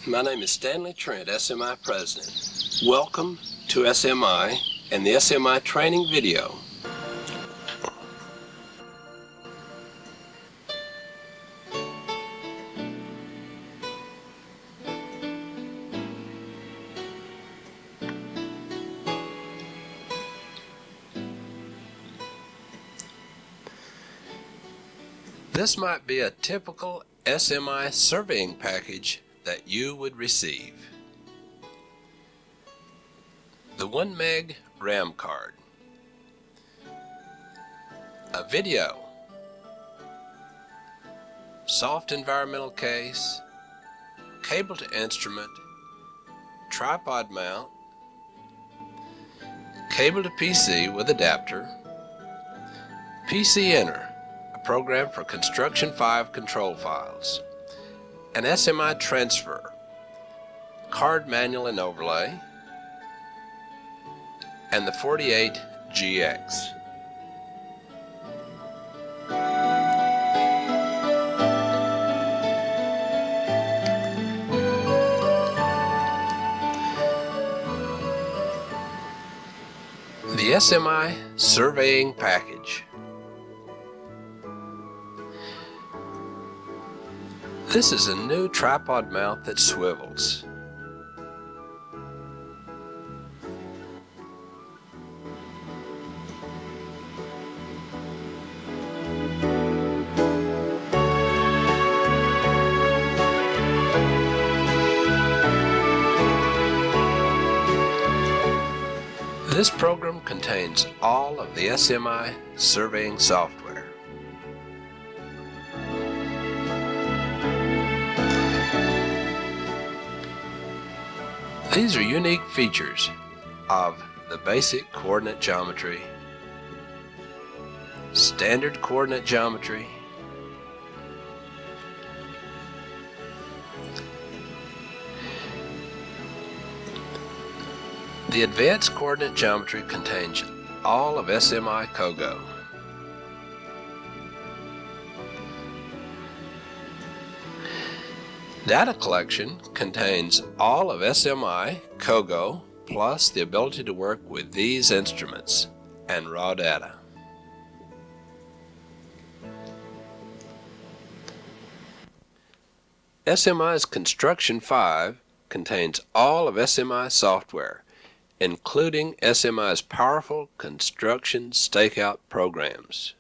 My name is Stanley Trent, SMI President. Welcome to SMI and the SMI training video. This might be a typical SMI surveying package that you would receive. The 1 meg RAM card, a video, soft environmental case, cable to instrument, tripod mount, cable to PC with adapter, PC Enter, a program for Construction 5 control files, an SMI transfer, card manual and overlay, and the 48GX. The SMI surveying package. This is a new tripod mount that swivels. This program contains all of the SMI surveying software. These are unique features of the basic coordinate geometry, standard coordinate geometry, the advanced coordinate geometry contains all of SMI COGO. Data collection contains all of SMI COGO plus the ability to work with these instruments and raw data. SMI's Construction 5 contains all of SMI software, including SMI's powerful construction stakeout programs.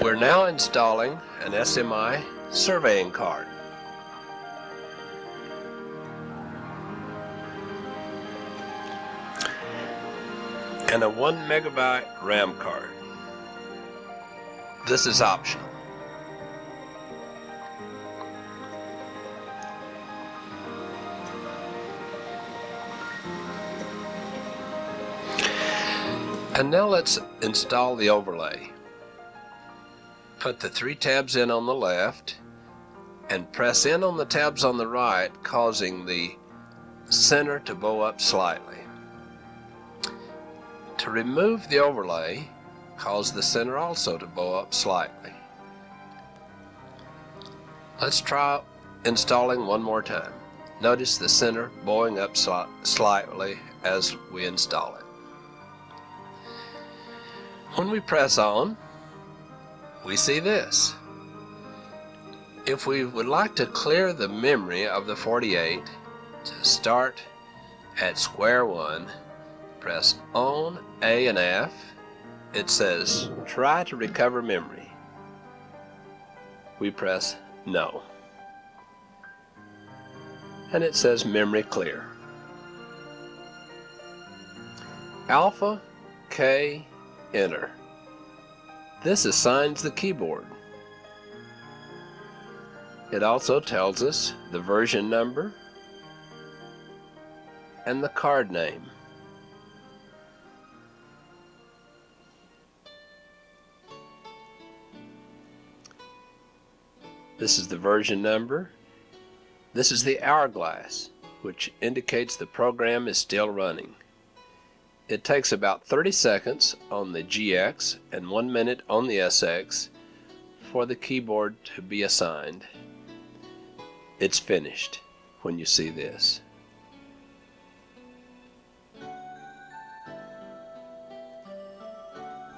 We're now installing an SMI surveying card. And a 1 megabyte RAM card. This is optional. And now let's install the overlay. Put the 3 tabs in on the left and press in on the tabs on the right, causing the center to bow up slightly. To remove the overlay, cause the center also to bow up slightly. Let's try installing one more time. Notice the center bowing up slightly as we install it. When we press on, we see this. If we would like to clear the memory of the 48, to start at square one, press on A and F. It says try to recover memory. We press no. And it says memory clear. Alpha K enter. This assigns the keyboard. It also tells us the version number and the card name. This is the version number. This is the hourglass, which indicates the program is still running. It takes about 30 seconds on the GX and 1 minute on the SX for the keyboard to be assigned. It's finished when you see this.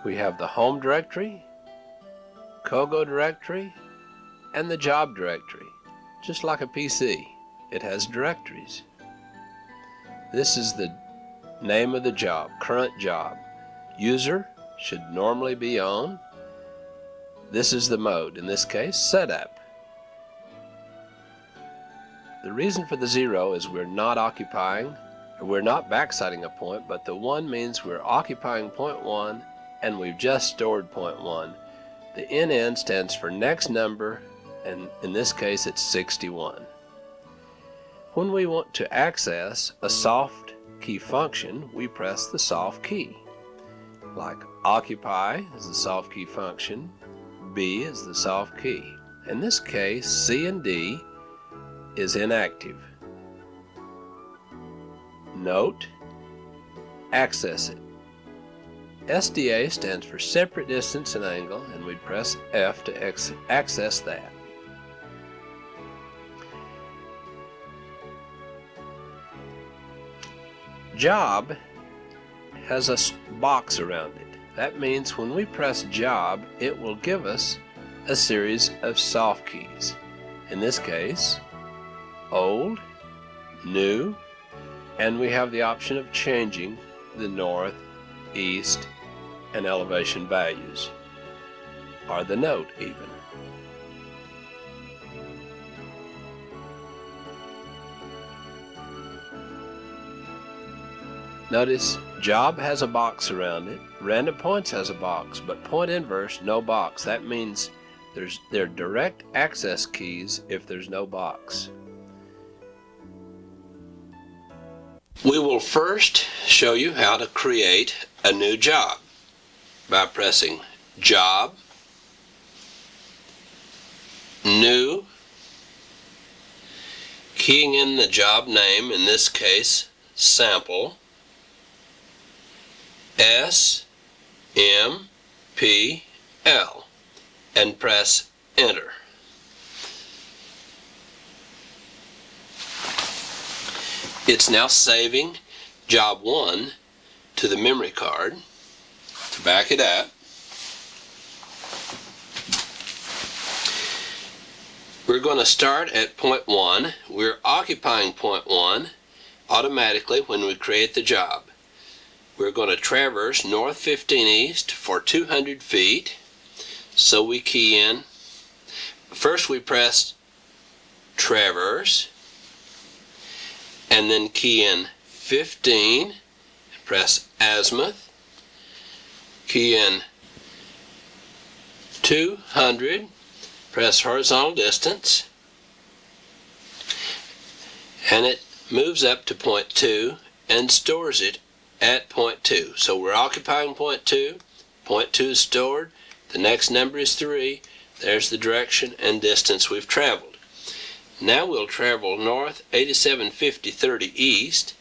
We have the home directory, Kogo directory, and the job directory. Just like a PC, it has directories. This is the name of the job, current job. User should normally be on. This is the mode, in this case, setup. The reason for the 0 is we're not occupying, or we're not backsiding a point, but the 1 means we're occupying point 1 and we've just stored point 1. The NN stands for next number, and in this case it's 61. When we want to access a soft key function, we press the soft key. Like occupy is the soft key function, B is the soft key. In this case, C and D is inactive. Note, access it. SDA stands for separate distance and angle, and we press F to access that. Job has a box around it. That means when we press job, it will give us a series of soft keys. In this case, old, new, and we have the option of changing the north, east, and elevation values, or the note even. Notice job has a box around it, random points has a box, but point inverse, no box. That means they're direct access keys if there's no box. We will first show you how to create a new job by pressing Job, New, keying in the job name, in this case Sample, SMPL, and press Enter. It's now saving job 1 to the memory card. To back it up, we're going to start at point 1. We're occupying point 1 automatically when we create the job. We're going to traverse north 15 east for 200 feet. So we key in. First we press traverse, and then key in 15, press azimuth, key in 200, press horizontal distance, and it moves up to point 2 and stores it at point 2. So we're occupying point 2 is stored, the next number is 3, there's the direction and distance we've traveled. Now we'll travel north 8750-30 east,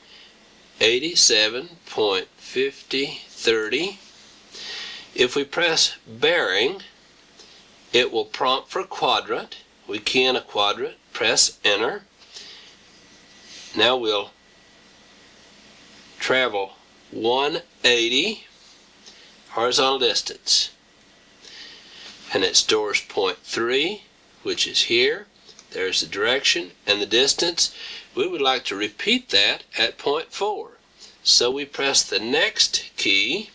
87.50-30. If we press bearing, it will prompt for quadrant. We key in a quadrant, press enter. Now we'll travel 180 horizontal distance, and it stores point 3, which is here. There's the direction and the distance. We would like to repeat that at point 4. So we press the next key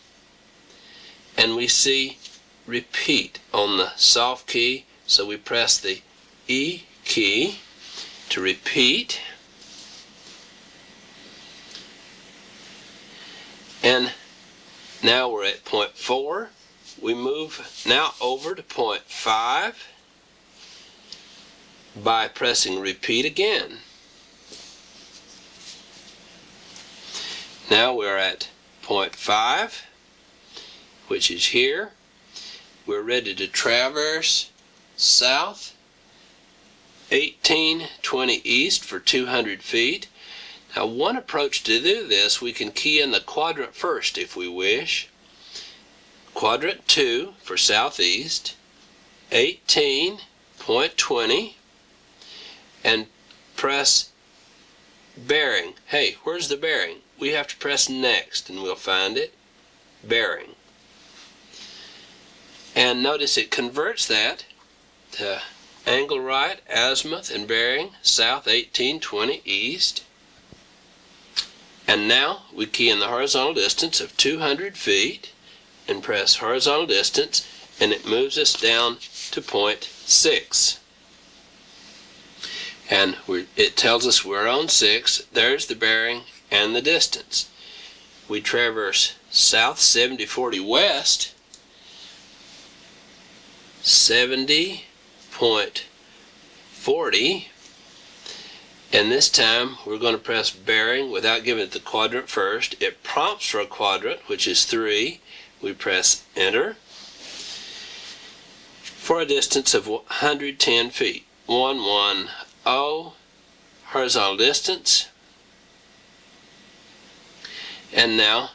and we see repeat on the soft key. So we press the E key to repeat. And now we're at point 4. We move now over to point 5 by pressing repeat again. Now we're at point 5, which is here. We're ready to traverse south 1820 east for 200 feet. Now, one approach to do this, we can key in the quadrant first if we wish. Quadrant 2 for southeast, 18.20, and press bearing. Hey, where's the bearing? We have to press next and we'll find it. Bearing. And notice it converts that to angle right, azimuth, and bearing, south 1820 east. And now we key in the horizontal distance of 200 feet and press horizontal distance, and it moves us down to point 6. And it tells us we're on 6. There's the bearing and the distance. We traverse south 7040 west, 70.40, and this time we're going to press bearing without giving it the quadrant first. It prompts for a quadrant, which is 3. We press enter for a distance of 110 feet. 110 horizontal distance. And now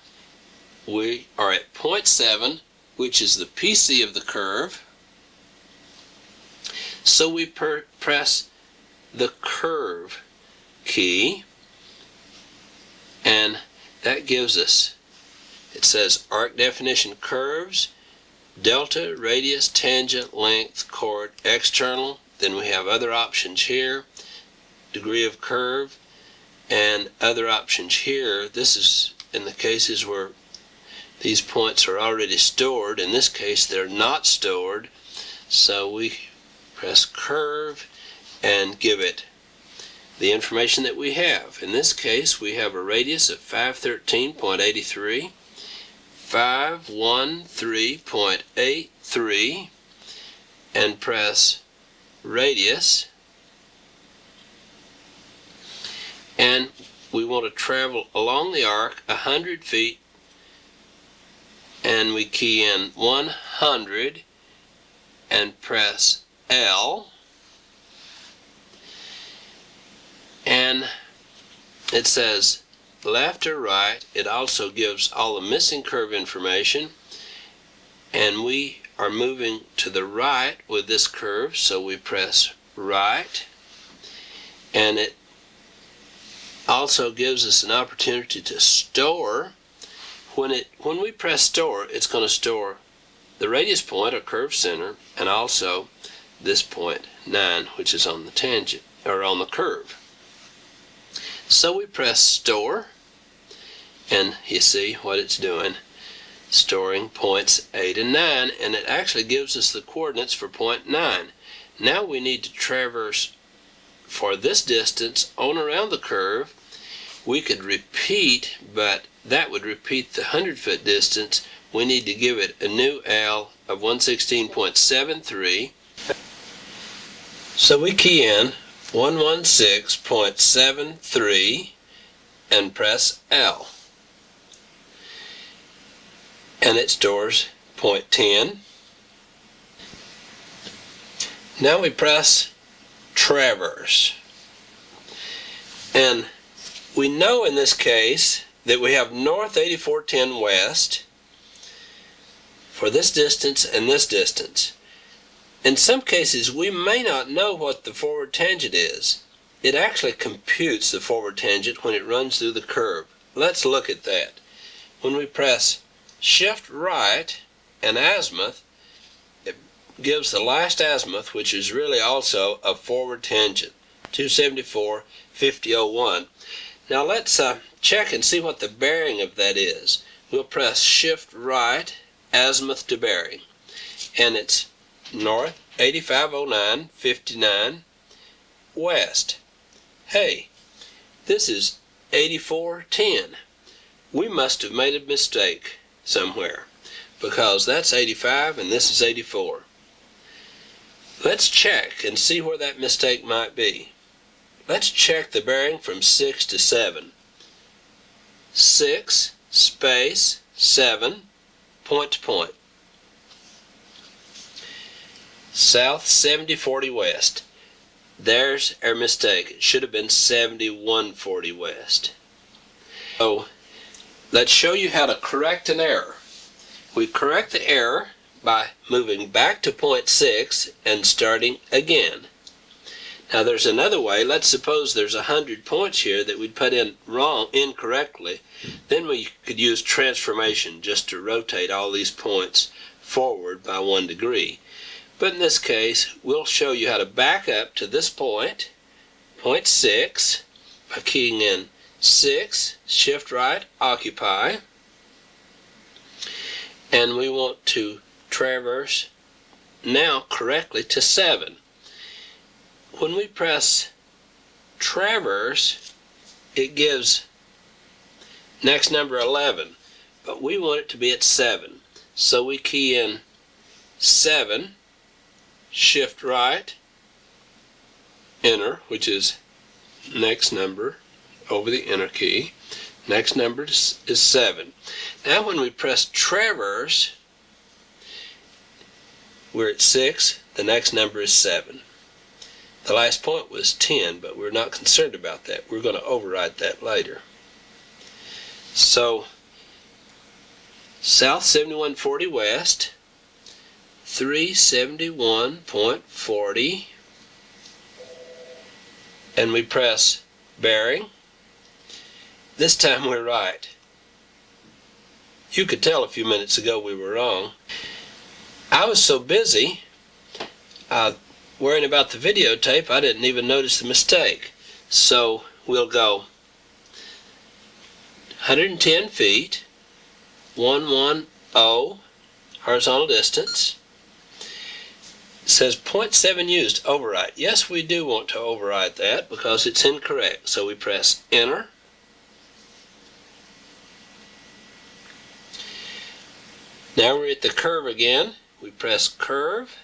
we are at point 7, which is the PC of the curve. So we press the curve key, and that gives us, it says arc definition curves, delta, radius, tangent, length, chord, external. Then we have other options here, degree of curve, and other options here. This is in the cases where these points are already stored. In this case, they're not stored. So we press curve and give it the information that we have. In this case, we have a radius of 513.83, 513.83, and press radius, and we want to travel along the arc 100 feet, and we key in 100 and press L, and it says left or right. It also gives all the missing curve information, and we are moving to the right with this curve, so we press right, and it also gives us an opportunity to store. When we press store, it's going to store the radius point or curve center, and also this point 9, which is on the tangent or on the curve. So we press store, and you see what it's doing, storing points 8 and 9, and it actually gives us the coordinates for point 9. Now we need to traverse for this distance on around the curve. We could repeat, but that would repeat the 100-foot distance. We need to give it a new L of 116.73. So we key in 116.73 and press L. And it stores point 10. Now we press traverse. And we know in this case that we have north 8410 west for this distance and this distance. In some cases, we may not know what the forward tangent is. It actually computes the forward tangent when it runs through the curve. Let's look at that. When we press shift right and azimuth, it gives the last azimuth, which is really also a forward tangent, 274.5001. Now let's check and see what the bearing of that is. We'll press shift right, azimuth to bearing, and it's north 8509.59 west. Hey, this is 8410. We must have made a mistake somewhere, because that's 85 and this is 84. Let's check and see where that mistake might be. Let's check the bearing from 6 to 7. 6 space 7 point to point. South 7040 west. There's our mistake. It should have been 7140 west. So let's show you how to correct an error. We correct the error by moving back to point 6 and starting again. Now there's another way. Let's suppose there's 100 points here that we'd put in incorrectly. Then we could use transformation just to rotate all these points forward by 1 degree. But in this case, we'll show you how to back up to this point, point 6, by keying in 6, shift right, occupy, and we want to traverse now correctly to 7. When we press traverse, it gives next number 11, but we want it to be at 7. So we key in 7, shift right, enter, which is next number over the enter key. Next number is 7. Now when we press traverse, we're at 6, the next number is 7. The last point was 10, but we're not concerned about that. We're going to override that later. So, south 7140 west, 371.40, and we press bearing. This time we're right. You could tell a few minutes ago we were wrong. I was so busy worrying about the videotape, I didn't even notice the mistake. So we'll go 110 feet, 110 horizontal distance. It says 0.7 used, override. Yes, we do want to override that because it's incorrect. So we press enter. Now we're at the curve again. We press curve.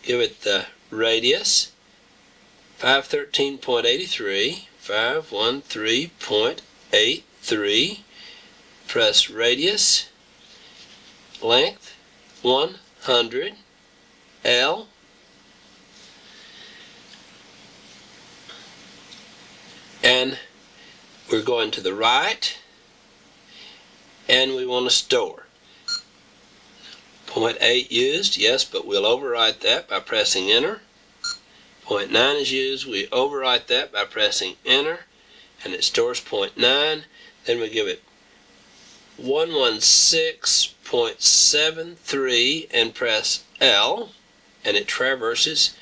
Give it the radius, 513.83, 513.83. Press radius, length, 100, L. And we're going to the right, and we want to store. 0.8 used, yes, but we'll overwrite that by pressing enter. 0.9 is used, we overwrite that by pressing enter, and it stores 0.9. Then we give it 116.73 and press L, and it traverses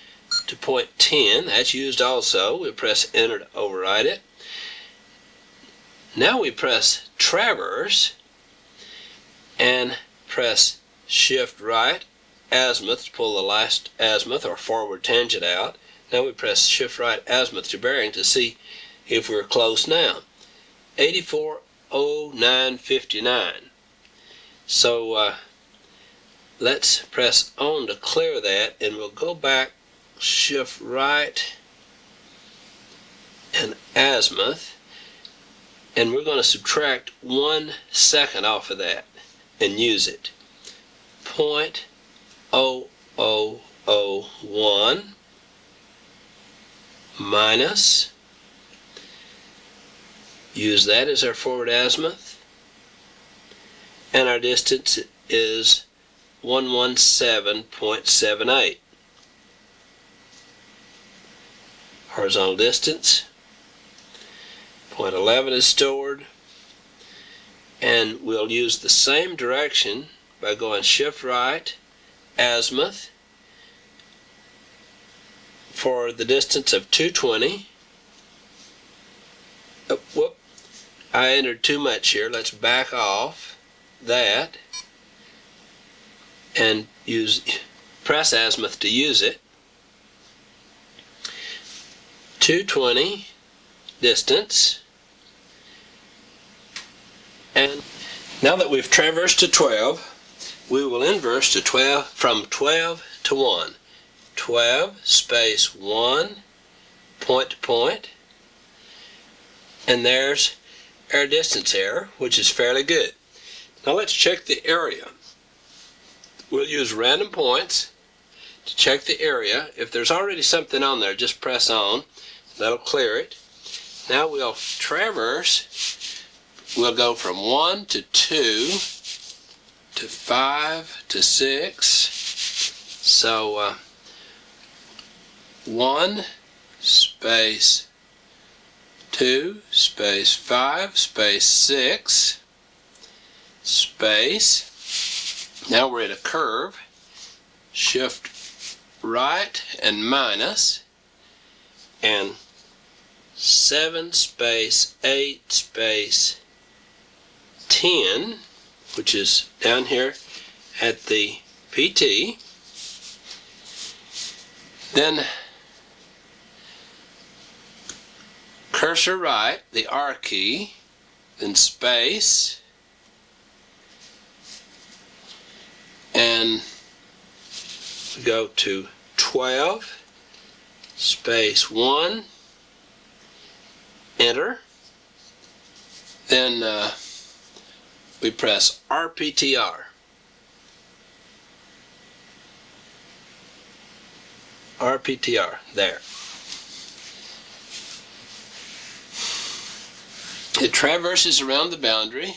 to 0.10. That's used also. We press enter to override it. Now we press traverse and press shift right, azimuth to pull the last azimuth or forward tangent out. Now we press shift right, azimuth to bearing to see if we're close now. 840959. So let's press on to clear that, and we'll go back, shift right and azimuth, and we're going to subtract 1 second off of that and use it. 0.0001 minus, use that as our forward azimuth, and our distance is 117.78. Horizontal distance, 0.11 is stored, and we'll use the same direction by going shift right, azimuth, for the distance of 220. Oh, whoop, I entered too much here. Let's back off that and press azimuth to use it. 220 distance, and now that we've traversed to 12, we will inverse to 12 from 12 to 1. 12 space 1, point to point, and there's our distance error, which is fairly good. Now let's check the area. We'll use random points to check the area. If there's already something on there, just press on. That'll clear it. Now we'll traverse we'll go from 1 to 2 to 5 to 6. So 1 space 2 space 5 space 6 space. Now we're at a curve. Shift right and minus, and 7 space 8 space 10, which is down here at the PT. Then cursor right, the R key, then space, and we go to 12 space 1, enter. Then we press RPTR. RPTR, there. It traverses around the boundary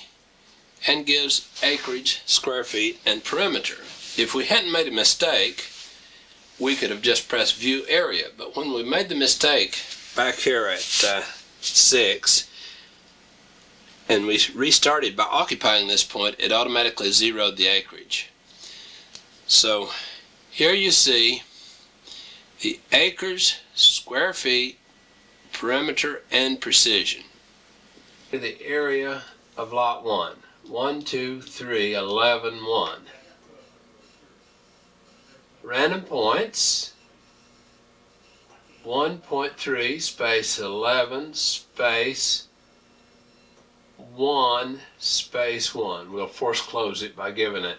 and gives acreage, square feet, and perimeter. If we hadn't made a mistake, we could have just pressed view area, but when we made the mistake back here at 6, and we restarted by occupying this point, it automatically zeroed the acreage. So here you see the acres, square feet, perimeter, and precision. The area of lot 1. 1, 2, 3, 11, 1. Random points. 1.3 space 11 space 1 space 1. We'll force close it by giving it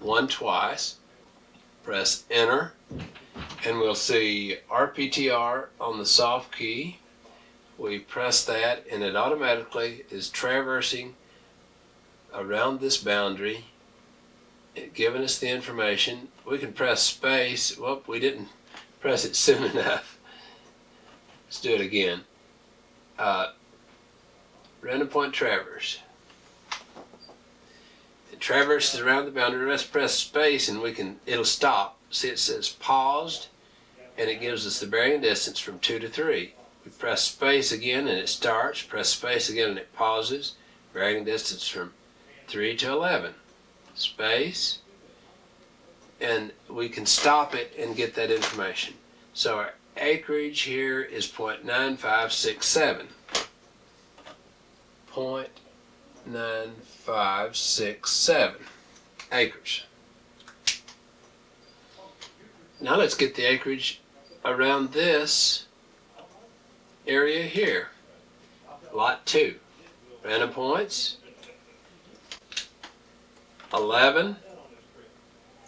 1 twice. Press enter, and we'll see RPTR on the soft key. We press that, and it automatically is traversing around this boundary, giving us the information. We can press space. Whoop, we didn't press it soon enough. Let's do it again. Random point traverse. It traverses around the boundary. Let's press space and it'll stop. See, it says paused, and it gives us the bearing distance from 2 to 3. We press space again and it starts. Press space again and it pauses. Bearing distance from 3 to 11. Space, and we can stop it and get that information. So our acreage here is 0.9567. 0.9567 acres. Now let's get the acreage around this area here. Lot 2. Random points. 11.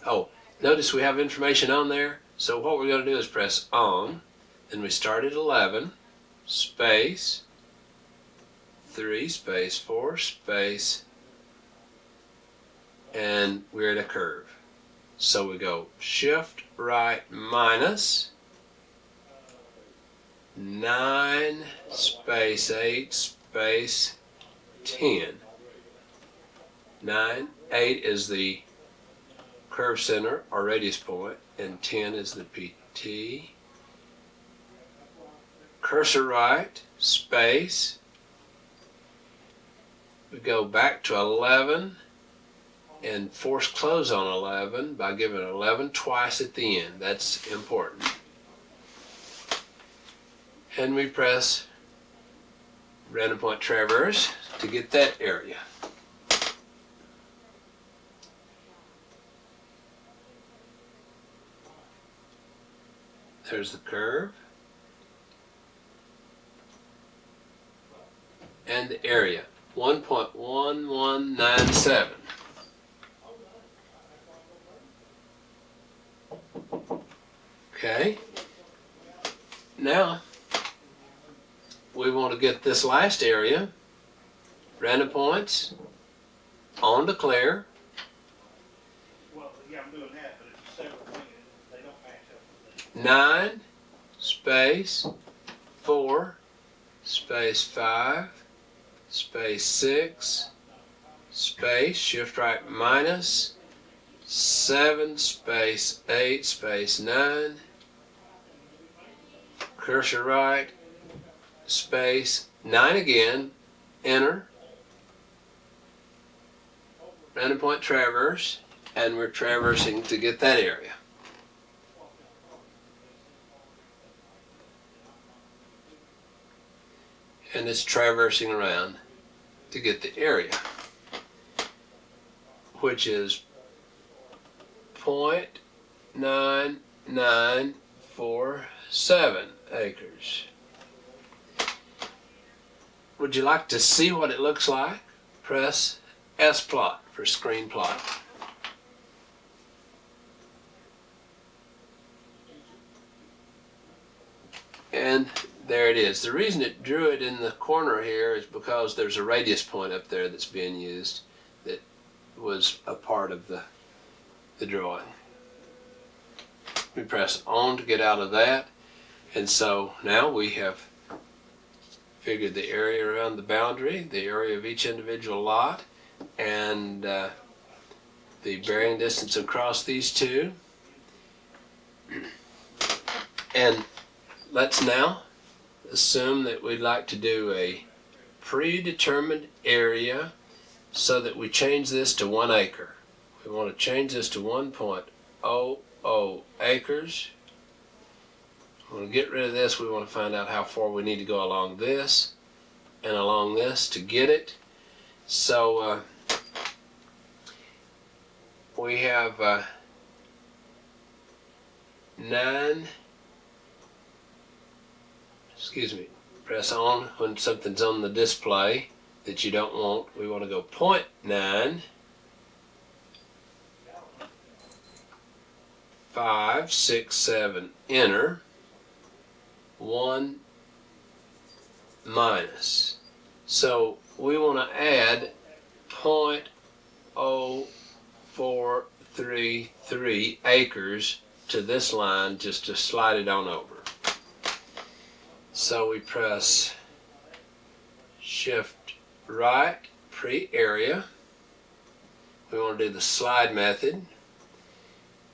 Oh, notice we have information on there. So what we're going to do is press on. Then we start at 11. Space. 3 space 4 space, and we're at a curve. So we go shift right minus 9 space 8 space 10. 8 is the curve center or radius point, and 10 is the PT. Cursor right, space. We go back to 11 and force close on 11 by giving 11 twice at the end. That's important. And we press random point traverse to get that area. There's the curve and the area. 1.1197. Okay. Now we want to get this last area. Random points. On declare. Well, yeah, I'm doing that, but it's several things. They don't match up. 9 space 4 space 5 space 6, space, shift right minus, 7, space 8, space 9, cursor right, space 9 again, enter, random point traverse, and we're traversing to get that area. And it's traversing around to get the area, which is 0.9947 acres. Would you like to see what it looks like? Press S plot for screen plot. And there it is. The reason it drew it in the corner here is because there's a radius point up there that's being used that was a part of the drawing. We press on to get out of that, and so now we have figured the area around the boundary, the area of each individual lot, and the bearing distance across these two. And let's now assume that we'd like to do a predetermined area so that we change this to 1 acre. We want to change this to 1.00 acres. We want to get rid of this. We want to find out how far we need to go along this and along this to get it. So we have press on when something's on the display that you don't want. We want to go 0.9, 5, 6, 7, enter, 1 minus. So we want to add 0.0433 acres to this line just to slide it on over. So we press shift right, pre-area. We want to do the slide method.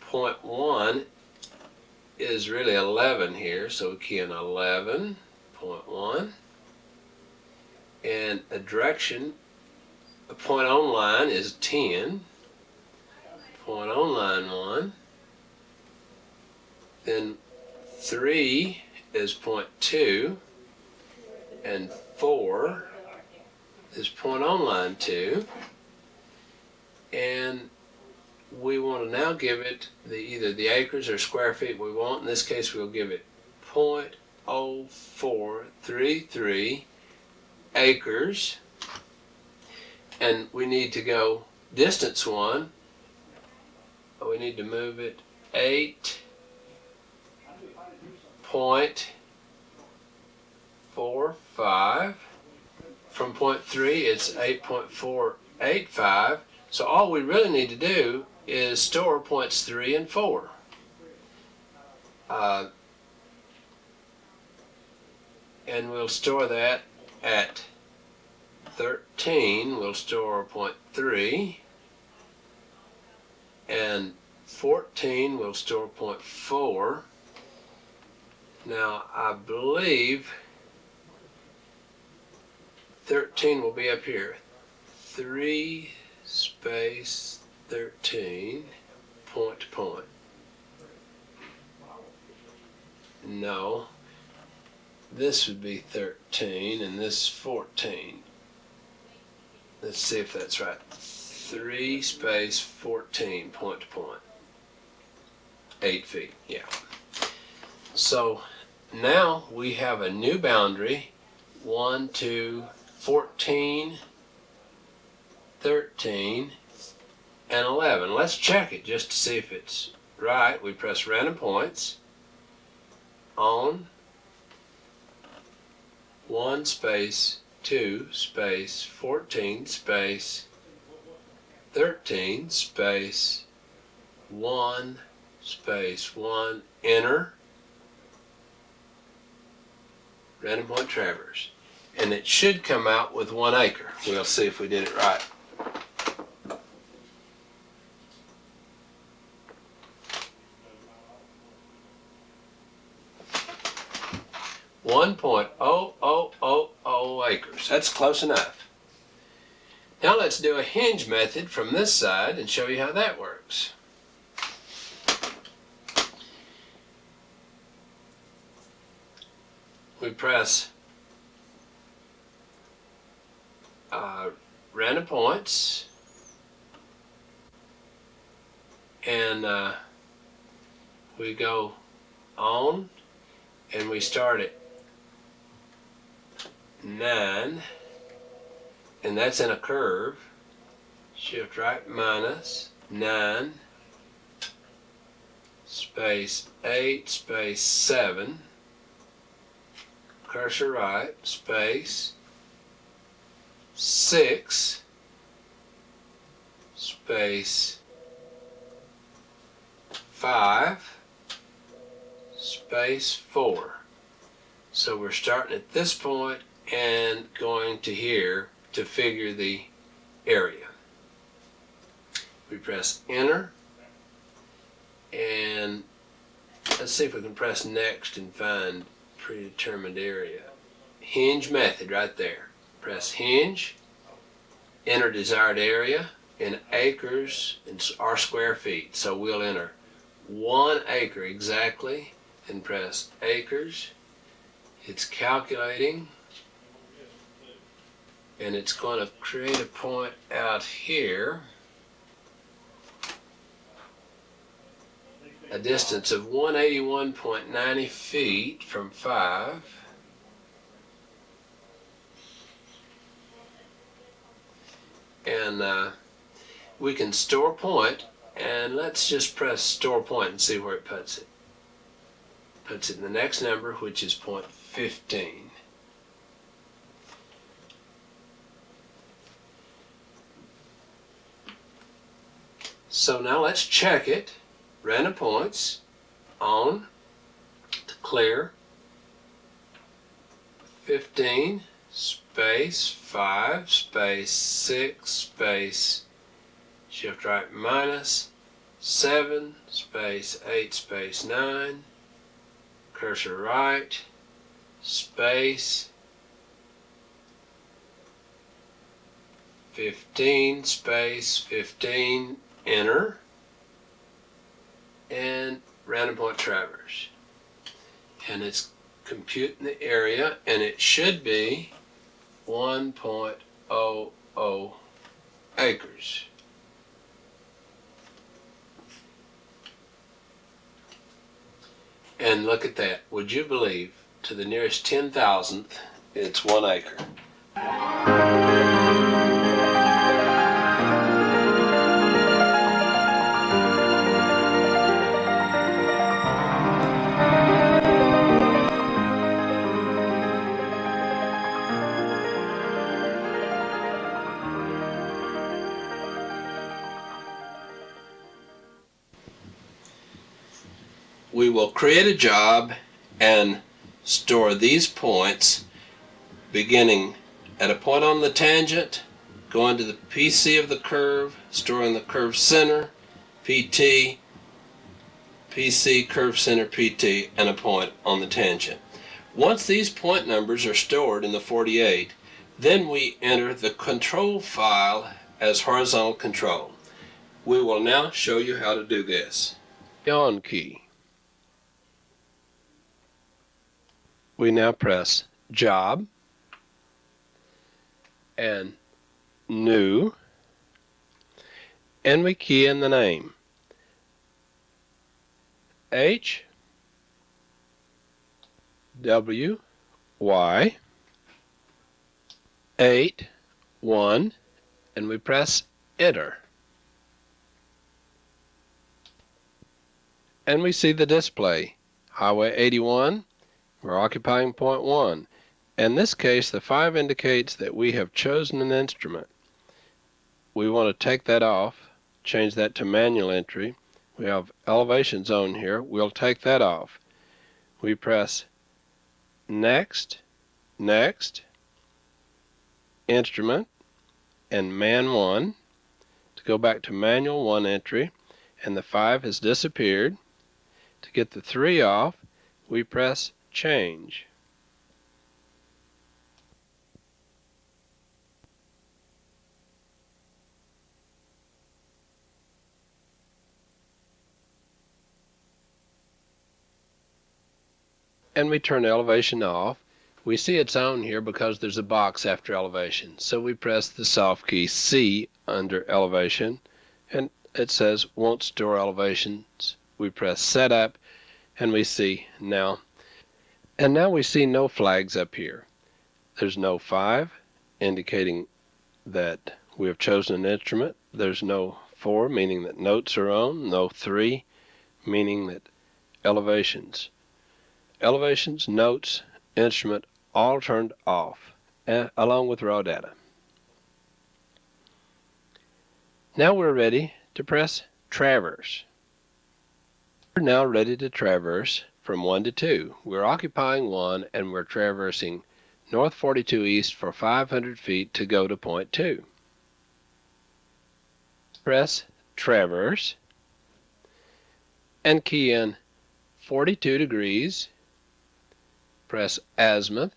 0.1 is really 11 here, so we key in 11.1. And a direction, a point on line is 10. Point on line 1. Then 3 is 0.2, and 4 is point on line 2, and we want to now give it either the acres or square feet we want. In this case we'll give it 0.0433 acres, and we need to go distance 1. We need to move it 8.45. From 0.3 it's 8.485. So all we really need to do is store points 3 and 4. And we'll store that at 13. We'll store 0.3. And 14 we'll store 0.4. Now I believe 13 will be up here. 3 space 13 point to point. No, this would be 13 and this 14. Let's see if that's right. 3 space 14 point to point. 8 feet, yeah. So now we have a new boundary, 1, 2, 14, 13, and 11. Let's check it just to see if it's right. We press random points on 1 space 2 space 14 space 13 space 1 space 1, enter, random point traverse. and it should come out with 1 acre. We'll see if we did it right. .0000 acres. That's close enough. Now let's do a hinge method from this side and show you how that works. We press random points, and we go on, and we start at 9, and that's in a curve. Shift right minus 9 space 8 space 7, cursor right, space 6 space 5 space 4. So we're starting at this point and going to here to figure the area. We press enter, and let's see if we can press next and find predetermined area. Hinge method right there. Press hinge, enter desired area in acres and our square feet. So we'll enter 1 acre exactly and press acres. It's calculating, and it's going to create a point out here, a distance of 181.90 feet from 5. And we can store point, and let's just press store point and see where it puts it. Puts it in the next number, which is point 15. So now let's check it. Random points, on, to clear, 15, space, 5, space, 6, space, shift right minus, 7, space, 8, space, 9, cursor right, space, 15, space, 15, enter, and random point traverse. And it's computing the area, and it should be 1.00 acres. And look at that. Would you believe, to the nearest 10,000th, it's 1 acre. We will create a job and store these points beginning at a point on the tangent, going to the PC of the curve, storing the curve center, PT, PC, curve center, PT, and a point on the tangent. Once these point numbers are stored in the 48, then we enter the control file as horizontal control. We will now show you how to do this. On key. We now press Job and New, and we key in the name H W Y 8 1, and we press Enter. And we see the display, Highway 81. We're occupying point 1. In this case, the 5 indicates that we have chosen an instrument. We want to take that off, change that to manual entry. We have elevation zone here. We'll take that off. We press Next, Next, Instrument and Man 1 to go back to Manual 1 entry, and the 5 has disappeared. To get the 3 off, we press Change. And we turn elevation off. We see it's on here because there's a box after elevation. So we press the soft key C under elevation, and it says won't store elevations. We press Setup, and we see now. And now we see no flags up here. There's no 5, indicating that we have chosen an instrument. There's no 4, meaning that notes are on. No 3, meaning that elevations, notes, instrument, all turned off, along with raw data. Now we're ready to press Traverse. We're now ready to traverse from 1 to 2. We're occupying 1, and we're traversing North 42 East for 500 feet to go to point 2. Press Traverse and key in 42 degrees. Press Azimuth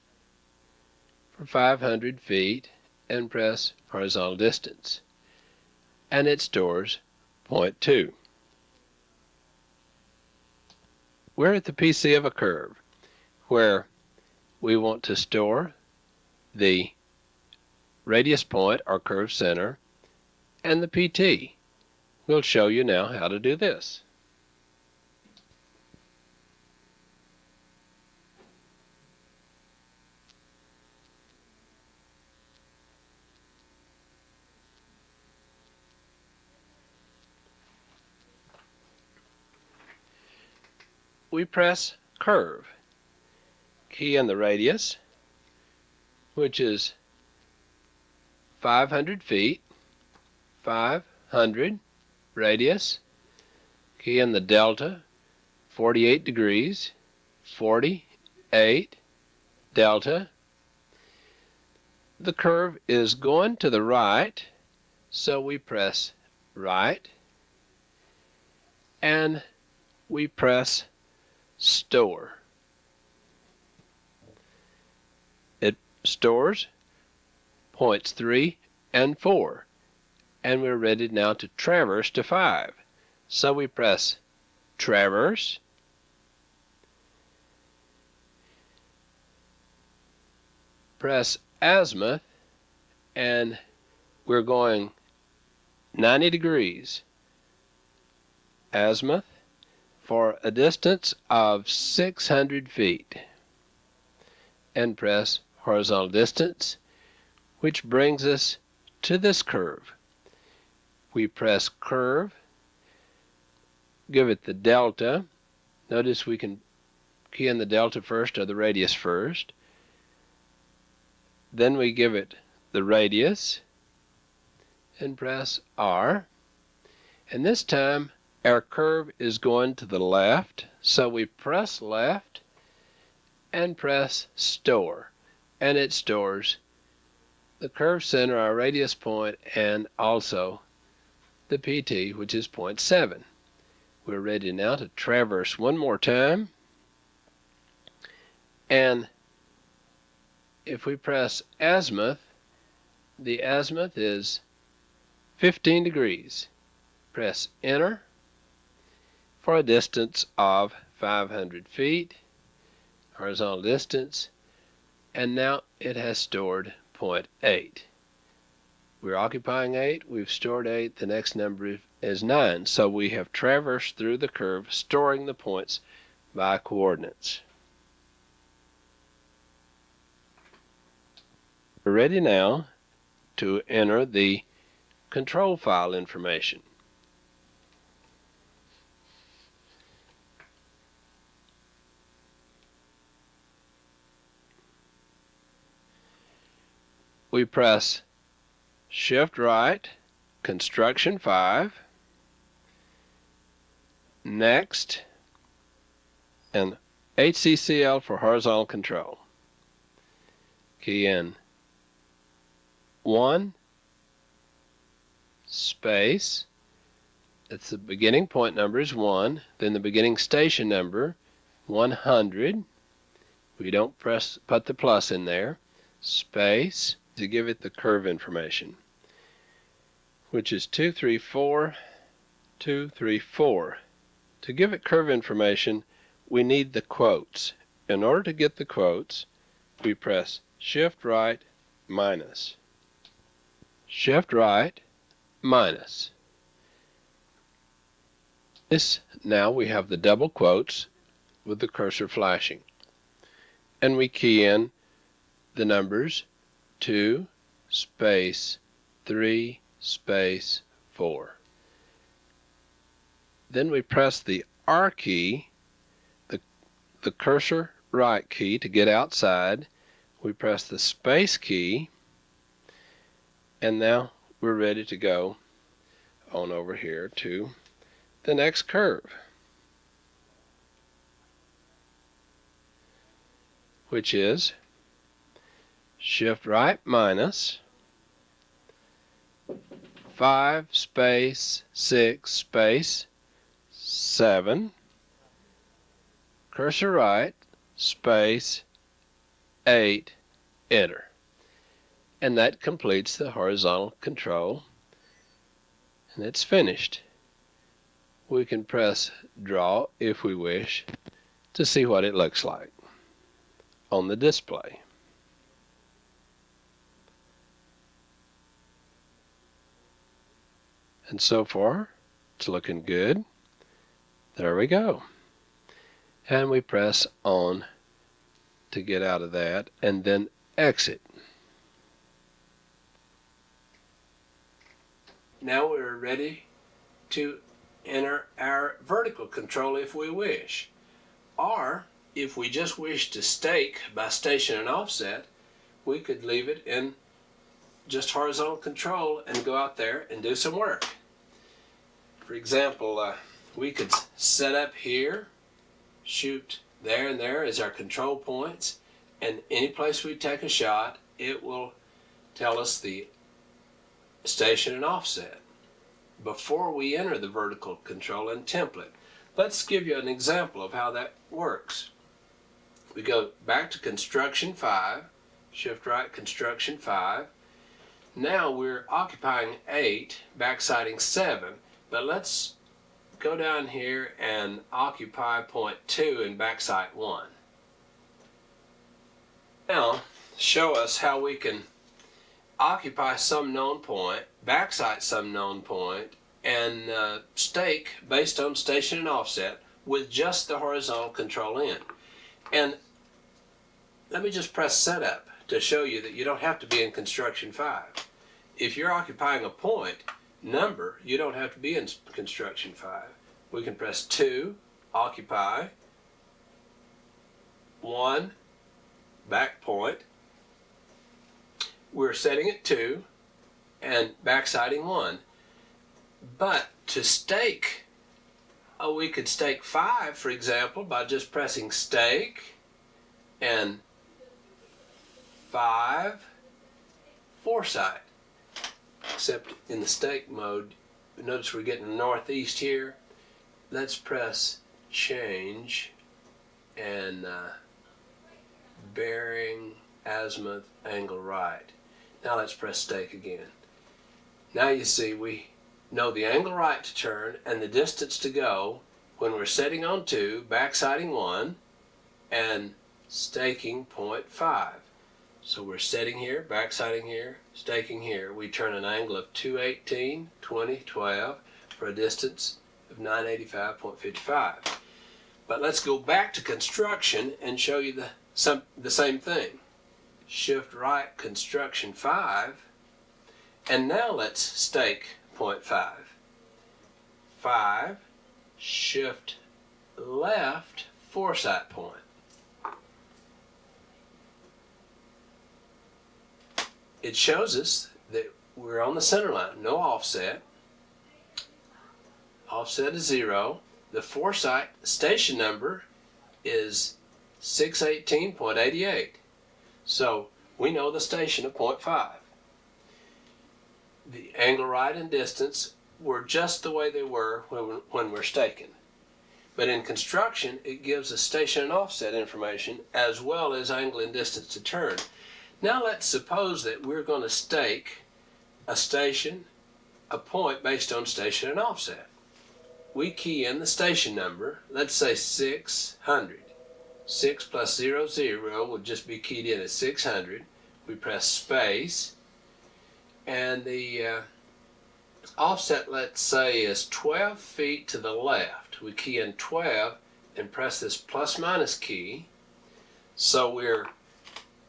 for 500 feet and press Horizontal Distance, and it stores point 2. We're at the PC of a curve where we want to store the radius point or curve center and the PT. We'll show you now how to do this. We press Curve, key in the radius, which is 500 feet, 500, radius, key in the delta, 48 degrees, 48, delta. The curve is going to the right, so we press right, and we press Store. It stores points 3 and 4, and we're ready now to traverse to 5. So we press Traverse, press Azimuth, and we're going 90 degrees. Azimuth for a distance of 600 feet, and press Horizontal Distance, which brings us to this curve. We press Curve, give it the delta. Notice we can key in the delta first or the radius first. Then we give it the radius and press R, and this time our curve is going to the left, so we press left and press Store, and it stores the curve center, our radius point, and also the PT, which is 0.7. We're ready now to traverse one more time, and if we press Azimuth, the azimuth is 15 degrees. Press Enter for a distance of 500 feet, horizontal distance, and now it has stored 0.8. We're occupying 8, we've stored 8, the next number is 9, so we have traversed through the curve, storing the points by coordinates. We're ready now to enter the control file information. We press Shift right, Construction 5, Next, and HCCL for horizontal control. Key in 1 space, that's the beginning point number is 1, then the beginning station number 100, we don't put the plus in there, space, to give it the curve information, which is 234, 234. To give it curve information, we need the quotes. In order to get the quotes, we press Shift right minus. Shift right minus. Now we have the double quotes with the cursor flashing. And we key in the numbers 2 space 3 space 4. Then we press the R key, the cursor right key to get outside. We press the space key, and now we're ready to go on over here to the next curve, which is Shift right minus 5 space 6 space 7, cursor right, space 8, enter. And that completes the horizontal control, and it's finished. We can press draw if we wish to see what it looks like on the display. And so far, it's looking good. There we go. And we press on to get out of that, and then exit. Now we're ready to enter our vertical control if we wish. Or, if we just wish to stake by station and offset, we could leave it in just horizontal control and go out there and do some work. For example, we could set up here, shoot there and there as our control points, and any place we take a shot, it will tell us the station and offset before we enter the vertical control and template. Let's give you an example of how that works. We go back to construction 5, shift right construction 5. Now we're occupying 8, backsighting 7, but let's go down here and occupy point 2 and backsight 1. Now show us how we can occupy some known point, backsight some known point, and stake based on station and offset with just the horizontal control in. And let me just press setup to show you that you don't have to be in construction 5. If you're occupying a point number, you don't have to be in construction 5. We can press 2, occupy, 1, back point. We're setting it 2 and backsighting 1. But to stake, we could stake 5, for example, by just pressing stake and 5, foresight. Except in the stake mode, notice we're getting northeast here. Let's press change and bearing, azimuth, angle right. Now let's press stake again. Now you see we know the angle right to turn and the distance to go when we're setting on 2, backsighting 1, and staking point 5. So we're setting here, backsighting here, staking here. We turn an angle of 218, 20, 12 for a distance of 985.55. But let's go back to construction and show you the same thing. Shift right construction 5, and now let's stake point 5. 5, shift left, foresight point. It shows us that we're on the center line, no offset. Offset is 0. The foresight station number is 618.88. So we know the station of 0.5. the angle, right, and distance were just the way they were when we're staking. But in construction, it gives us station and offset information as well as angle and distance to turn. Now let's suppose that we're going to stake a station, a point based on station and offset. We key in the station number, let's say 600. 6 plus 00 would just be keyed in as 600. We press space, and the offset, let's say, is 12 feet to the left. We key in 12 and press this plus minus key. So we're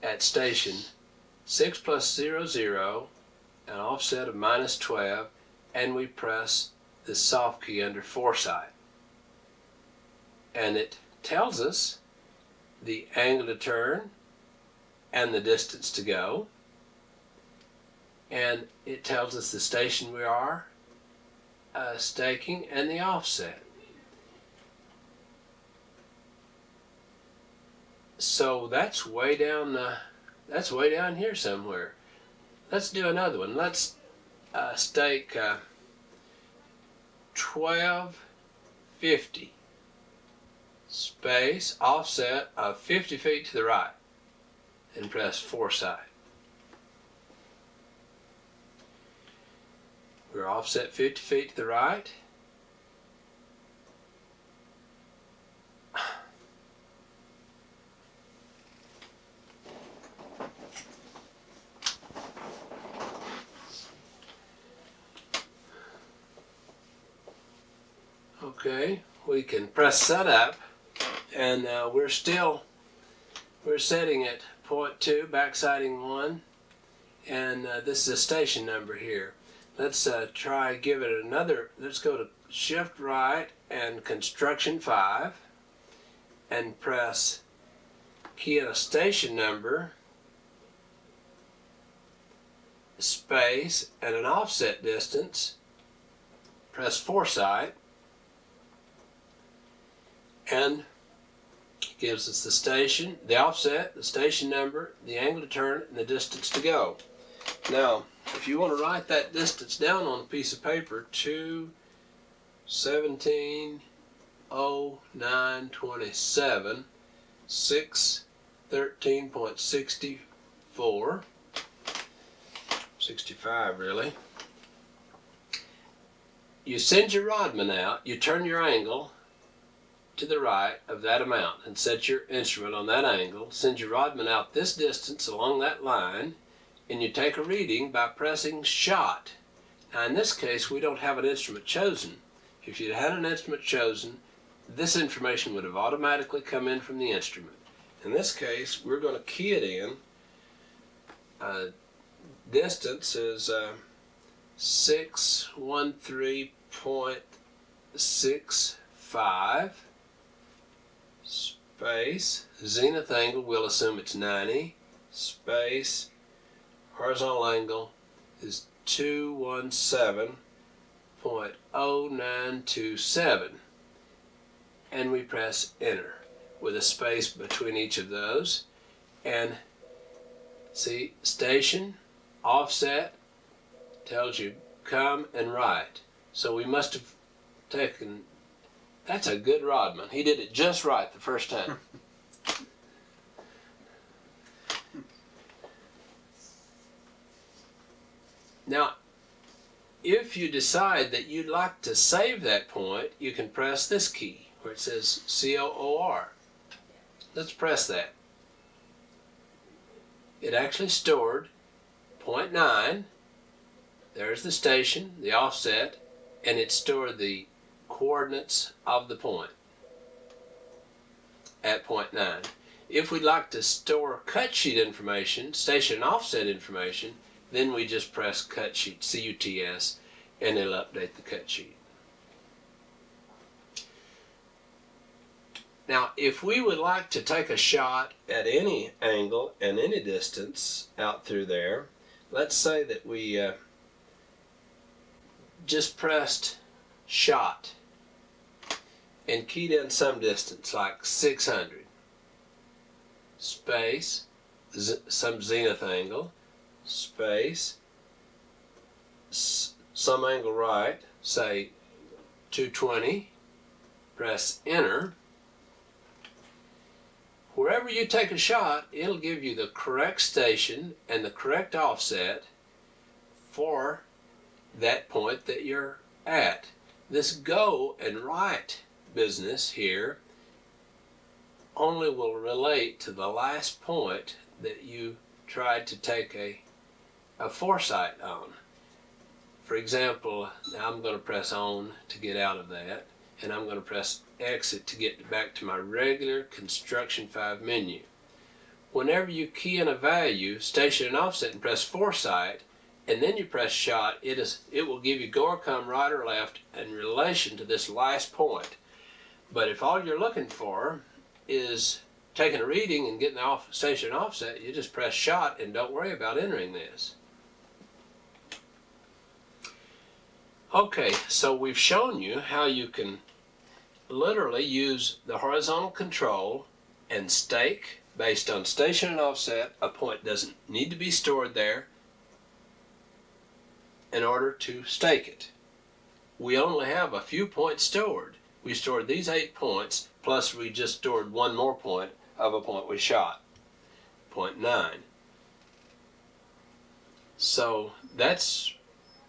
at station 6 plus 00, an offset of minus 12, and we press this soft key under foresight. And it tells us the angle to turn and the distance to go. And it tells us the station we are staking and the offset. So that's way down here somewhere. Let's do another one. Let's stake 1250 space offset of 50 feet to the right and press foresight. We're offset 50 feet to the right. Okay, we can press setup, and we're setting at 0.2, backsighting 1, and this is a station number here. Let's try give it another. Let's go to shift right and construction 5 and press key in a station number, space, and an offset distance. Press foresight, and it gives us the station, the offset, the station number, the angle to turn, and the distance to go. Now, if you want to write that distance down on a piece of paper, 2:17:09:27, 6:13.64, 65 really. You send your rodman out, you turn your angle to the right of that amount and set your instrument on that angle, send your rodman out this distance along that line, and you take a reading by pressing shot. Now in this case we don't have an instrument chosen. If you'd had an instrument chosen, this information would have automatically come in from the instrument. In this case we're going to key it in. Distance is 613.65, space, zenith angle, we'll assume it's 90, space, horizontal angle is 217.0927, and we press enter with a space between each of those. And see, station, offset tells you come and write. So we must have taken, that's a good rodman. He did it just right the first time. Now, if you decide that you'd like to save that point, you can press this key where it says COOR. Let's press that. It actually stored 0.9. There's the station, the offset, and it stored the coordinates of the point at 0.9. If we'd like to store cut sheet information, station and offset information, then we just press cut sheet, CUTS, and it'll update the cut sheet. Now, if we would like to take a shot at any angle and any distance out through there, let's say that we just pressed shot and keyed in some distance, like 600, space, some zenith angle, space, some angle right, say 220, press enter. Wherever you take a shot, it'll give you the correct station and the correct offset for that point that you're at. This go and right business here only will relate to the last point that you tried to take a foresight on. For example, now I'm going to press on to get out of that, and I'm going to press exit to get back to my regular Construction 5 menu. Whenever you key in a value, station and offset, and press foresight, and then you press shot, it will give you go or come, right or left, in relation to this last point. But if all you're looking for is taking a reading and getting the station and offset, you just press shot and don't worry about entering this. Okay, so we've shown you how you can literally use the horizontal control and stake based on station and offset. A point doesn't need to be stored there in order to stake it. We only have a few points stored. We stored these 8 points, plus we just stored one more point of a point we shot, point 9. So that's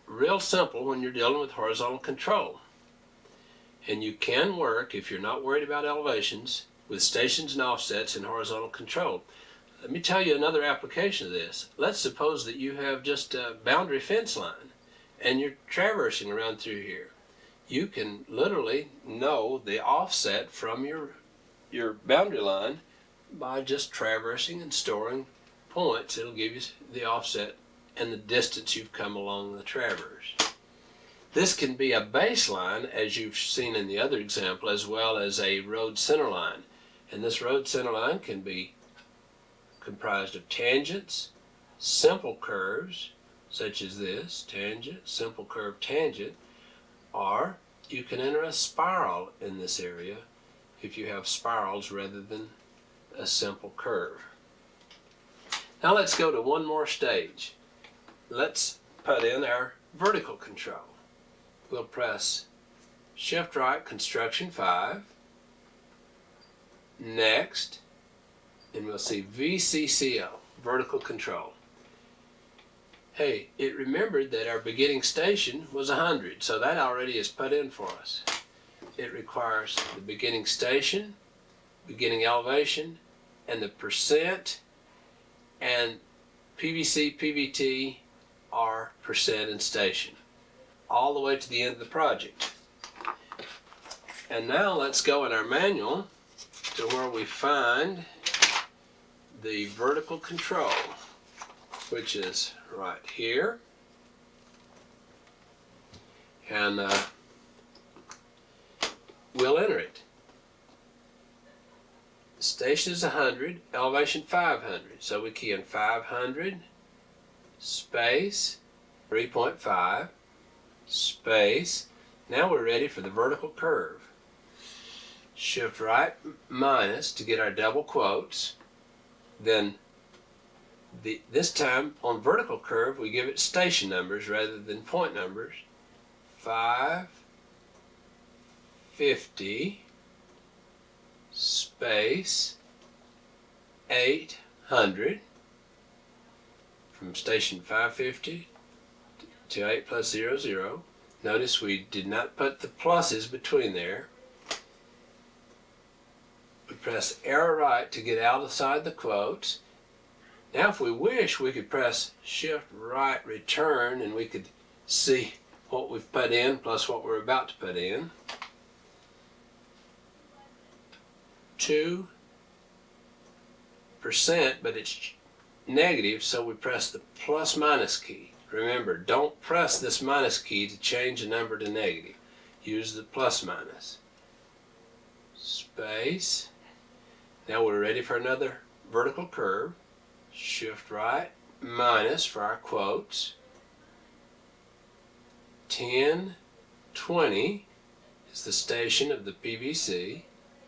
real simple when you're dealing with horizontal control. And you can work, if you're not worried about elevations, with stations and offsets in horizontal control. Let me tell you another application of this. Let's suppose that you have just a boundary fence line and you're traversing around through here. You can literally know the offset from your boundary line by just traversing and storing points. It'll give you the offset and the distance you've come along the traverse. This can be a baseline, as you've seen in the other example, as well as a road center line. And this road center line can be comprised of tangents, simple curves, such as this, tangent, simple curve, tangent, or you can enter a spiral in this area if you have spirals rather than a simple curve. Now let's go to one more stage. Let's put in our vertical control. We'll press Shift right, Construction 5, next, and we'll see VCCO, vertical control. Hey, it remembered that our beginning station was 100, so that already is put in for us. It requires the beginning station, beginning elevation, and the percent, and PVC, PVT are percent and station, all the way to the end of the project. And now let's go in our manual to where we find the vertical control, which is right here. And we'll enter it. Station is 100, elevation 500. So we key in 500, space, 3.5, space. Now we're ready for the vertical curve. Shift right minus to get our double quotes. Then this time on vertical curve we give it station numbers rather than point numbers. 550 space 800 from station 550 to 8 plus 00. Notice we did not put the pluses between there. We press arrow right to get outside the quotes. Now if we wish, we could press Shift right return and we could see what we've put in plus what we're about to put in. 2%, but it's negative, so we press the plus minus key. Remember, don't press this minus key to change a number to negative. Use the plus minus. Space. Now we're ready for another vertical curve. Shift right minus for our quotes. 1020 is the station of the PVC.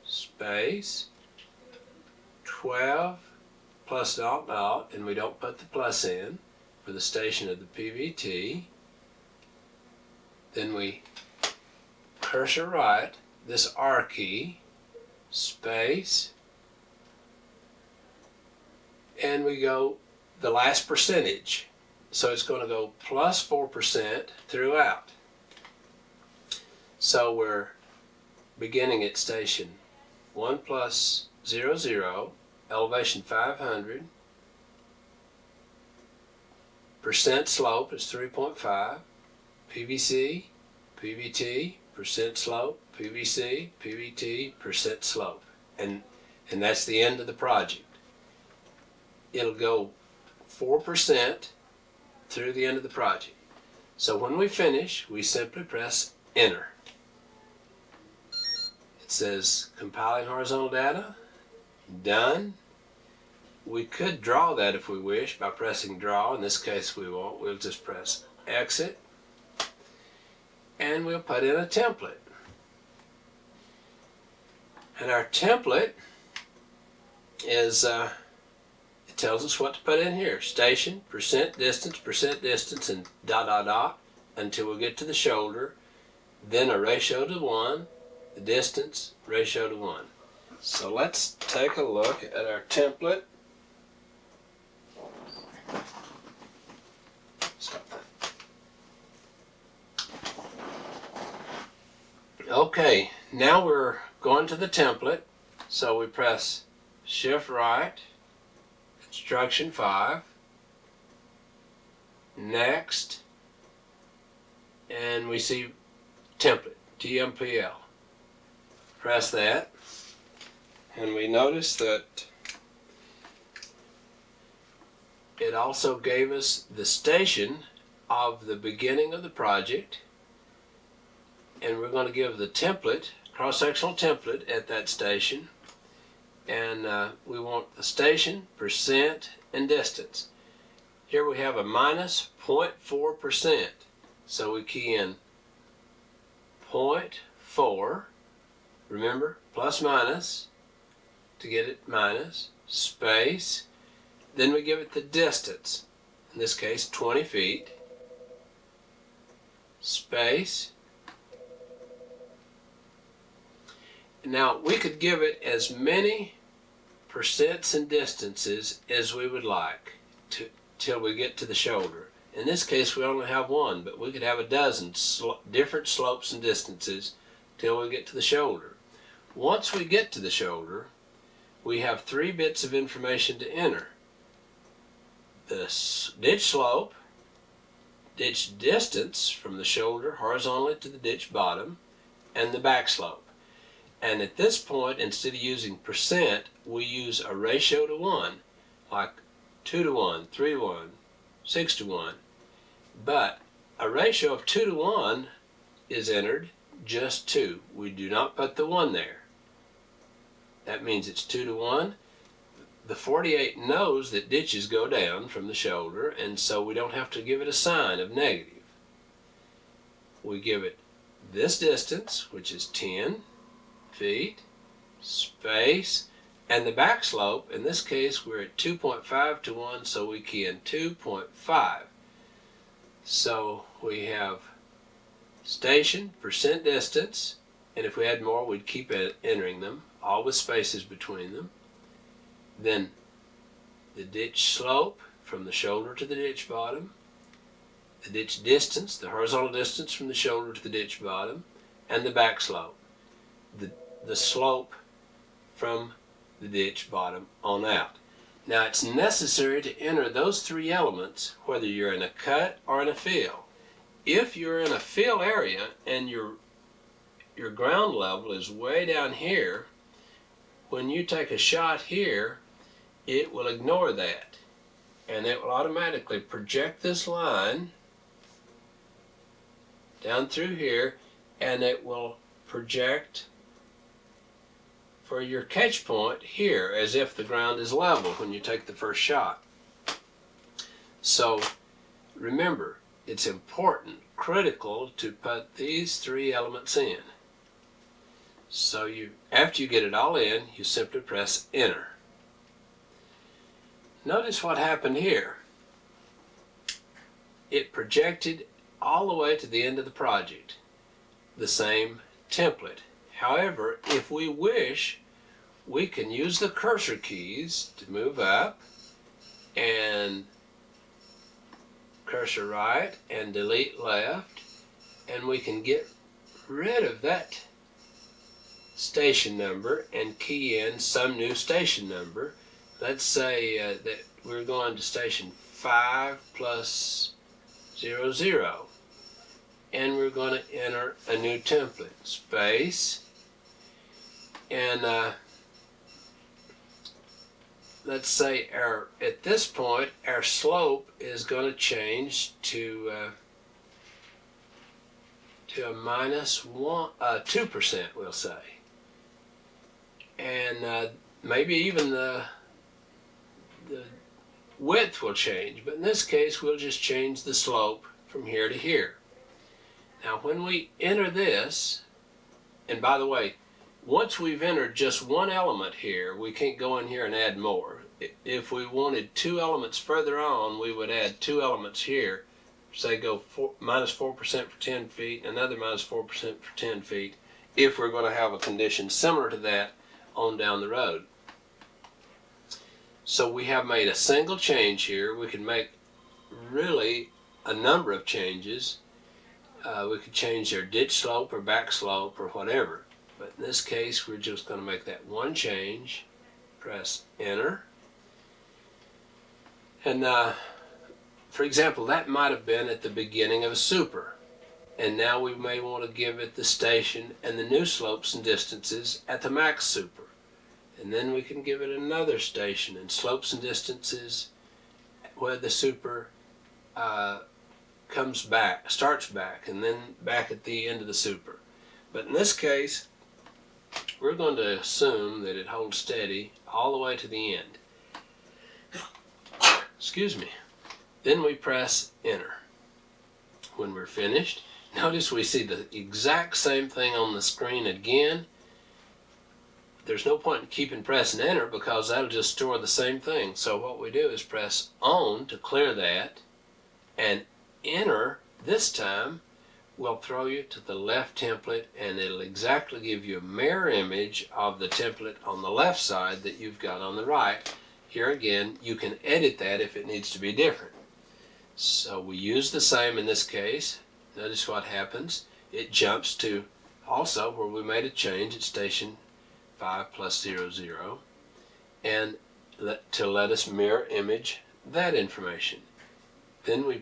Space. 12 plus dot dot, and we don't put the plus in for the station of the PVT. Then we cursor right, this R key, space, and we go the last percentage. So it's going to go plus 4% throughout. So we're beginning at station 1 plus 0, 0, elevation 500, percent slope is 3.5, PVC, PVT, percent slope, PVC, PVT, percent slope. And that's the end of the project. It'll go 4% through the end of the project. So when we finish, we simply press enter. It says compiling horizontal data, done. We could draw that if we wish by pressing draw. In this case we won't. We'll just press exit and we'll put in a template. And our template is it tells us what to put in here. Station, percent distance, and dot, dot, dot, until we get to the shoulder. Then a ratio to 1, the distance, ratio to 1. So let's take a look at our template. Stop that. Okay, now we're going to the template. So we press Shift right, Construction 5, next, and we see template, TMPL. Press that, and we notice that it also gave us the station of the beginning of the project, and we're going to give the template, cross-sectional template at that station. And we want the station, percent, and distance. Here we have a minus 0.4%. So we key in 0.4, remember, plus minus, to get it minus, space, then we give it the distance, in this case 20 feet, space. Now we could give it as many percents and distances as we would like till we get to the shoulder. In this case we only have one, but we could have a dozen different slopes and distances till we get to the shoulder. Once we get to the shoulder, we have 3 bits of information to enter. The ditch slope, ditch distance from the shoulder horizontally to the ditch bottom, and the back slope. And at this point, instead of using percent, we use a ratio to 1, like 2 to 1, 3 to 1, 6 to 1. But a ratio of 2 to 1 is entered, just 2. We do not put the 1 there. That means it's 2 to 1. The 48 knows that ditches go down from the shoulder, and so we don't have to give it a sign of negative. We give it this distance, which is 10 feet, space, and the back slope. In this case we're at 2.5 to 1, so we key in 2.5. So we have station, percent distance, and if we had more we'd keep entering them, all with spaces between them. Then the ditch slope from the shoulder to the ditch bottom, the ditch distance, the horizontal distance from the shoulder to the ditch bottom, and the back slope. The slope from the ditch bottom on out. Now it's necessary to enter those 3 elements whether you're in a cut or in a fill. If you're in a fill area and your ground level is way down here, when you take a shot here, it will ignore that and it will automatically project this line down through here, and it will project for your catch point here as if the ground is level when you take the first shot. So remember, it's important, critical to put these 3 elements in. So after you get it all in, you simply press enter. Notice what happened here. It projected all the way to the end of the project, the same template. However, if we wish, we can use the cursor keys to move up and cursor right and delete left, and we can get rid of that station number and key in some new station number. Let's say that we're going to station 5 plus 00, and we're going to enter a new template, space, and let's say at this point our slope is going to change to a minus 2%, we'll say, and maybe even the width will change, but in this case we'll just change the slope from here to here. Now when we enter this, and by the way, once we've entered just one element here, we can't go in here and add more. If we wanted 2 elements further on, we would add 2 elements here. Say go minus 4% for 10 feet, another minus 4% for 10 feet, if we're going to have a condition similar to that on down the road. So we have made a single change here. We can make really a number of changes. We could change their ditch slope or back slope or whatever. But in this case, we're just going to make that one change. Press enter. And for example, that might have been at the beginning of a super. And now we may want to give it the station and the new slopes and distances at the max super. And then we can give it another station and slopes and distances where the super starts back, and then back at the end of the super. But in this case, we're going to assume that it holds steady all the way to the end. Excuse me. Then we press enter. When we're finished, notice we see the exact same thing on the screen again. There's no point in keeping pressing enter because that'll just store the same thing. So what we do is press on to clear that, and enter this time will throw you to the left template, and it'll exactly give you a mirror image of the template on the left side that you've got on the right. Here again, you can edit that if it needs to be different. So we use the same in this case. Notice what happens. It jumps to also where we made a change at station 5 plus 00, and to let us mirror image that information. Then we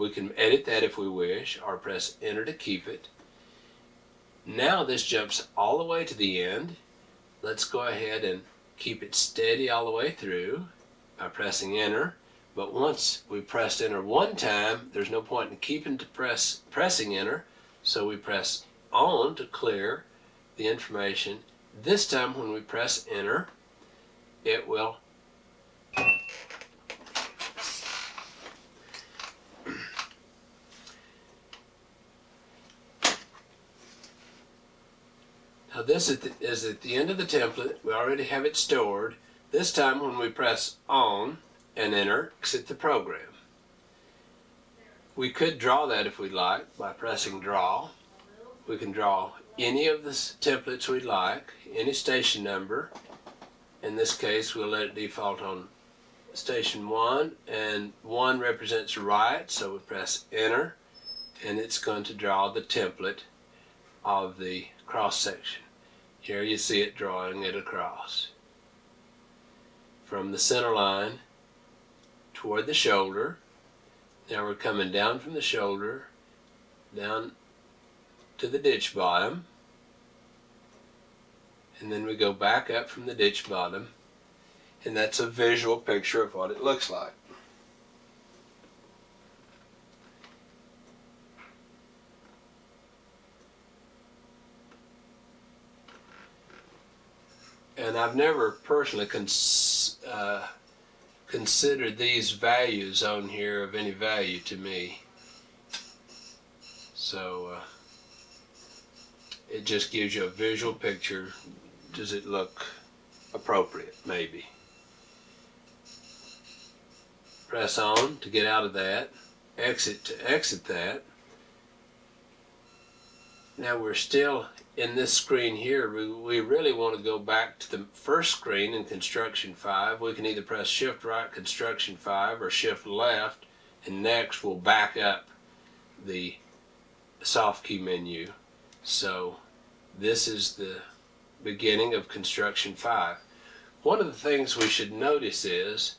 can edit that if we wish, or press enter to keep it. Now this jumps all the way to the end. Let's go ahead and keep it steady all the way through by pressing enter. But once we pressed enter one time, there's no point in keeping to pressing enter, so we press on to clear the information. This time when we press enter, it will now this is at the end of the template. We already have it stored. This time when we press on and enter, exit the program. We could draw that if we'd like by pressing draw. We can draw any of the templates we'd like, any station number. In this case, we'll let it default on station 1, and 1 represents right, so we press enter, and it's going to draw the template of the cross section. Here you see it drawing it across from the center line toward the shoulder. Now we're coming down from the shoulder down to the ditch bottom, and then we go back up from the ditch bottom, and that's a visual picture of what it looks like. And I've never personally considered these values on here of any value to me. So it just gives you a visual picture. Does it look appropriate? Maybe. Press on to get out of that, exit to exit that. Now we're still in this screen here. We really want to go back to the first screen in Construction 5. We can either press Shift right Construction 5 or Shift left, and next we'll back up the soft key menu. So this is the beginning of Construction 5. One of the things we should notice is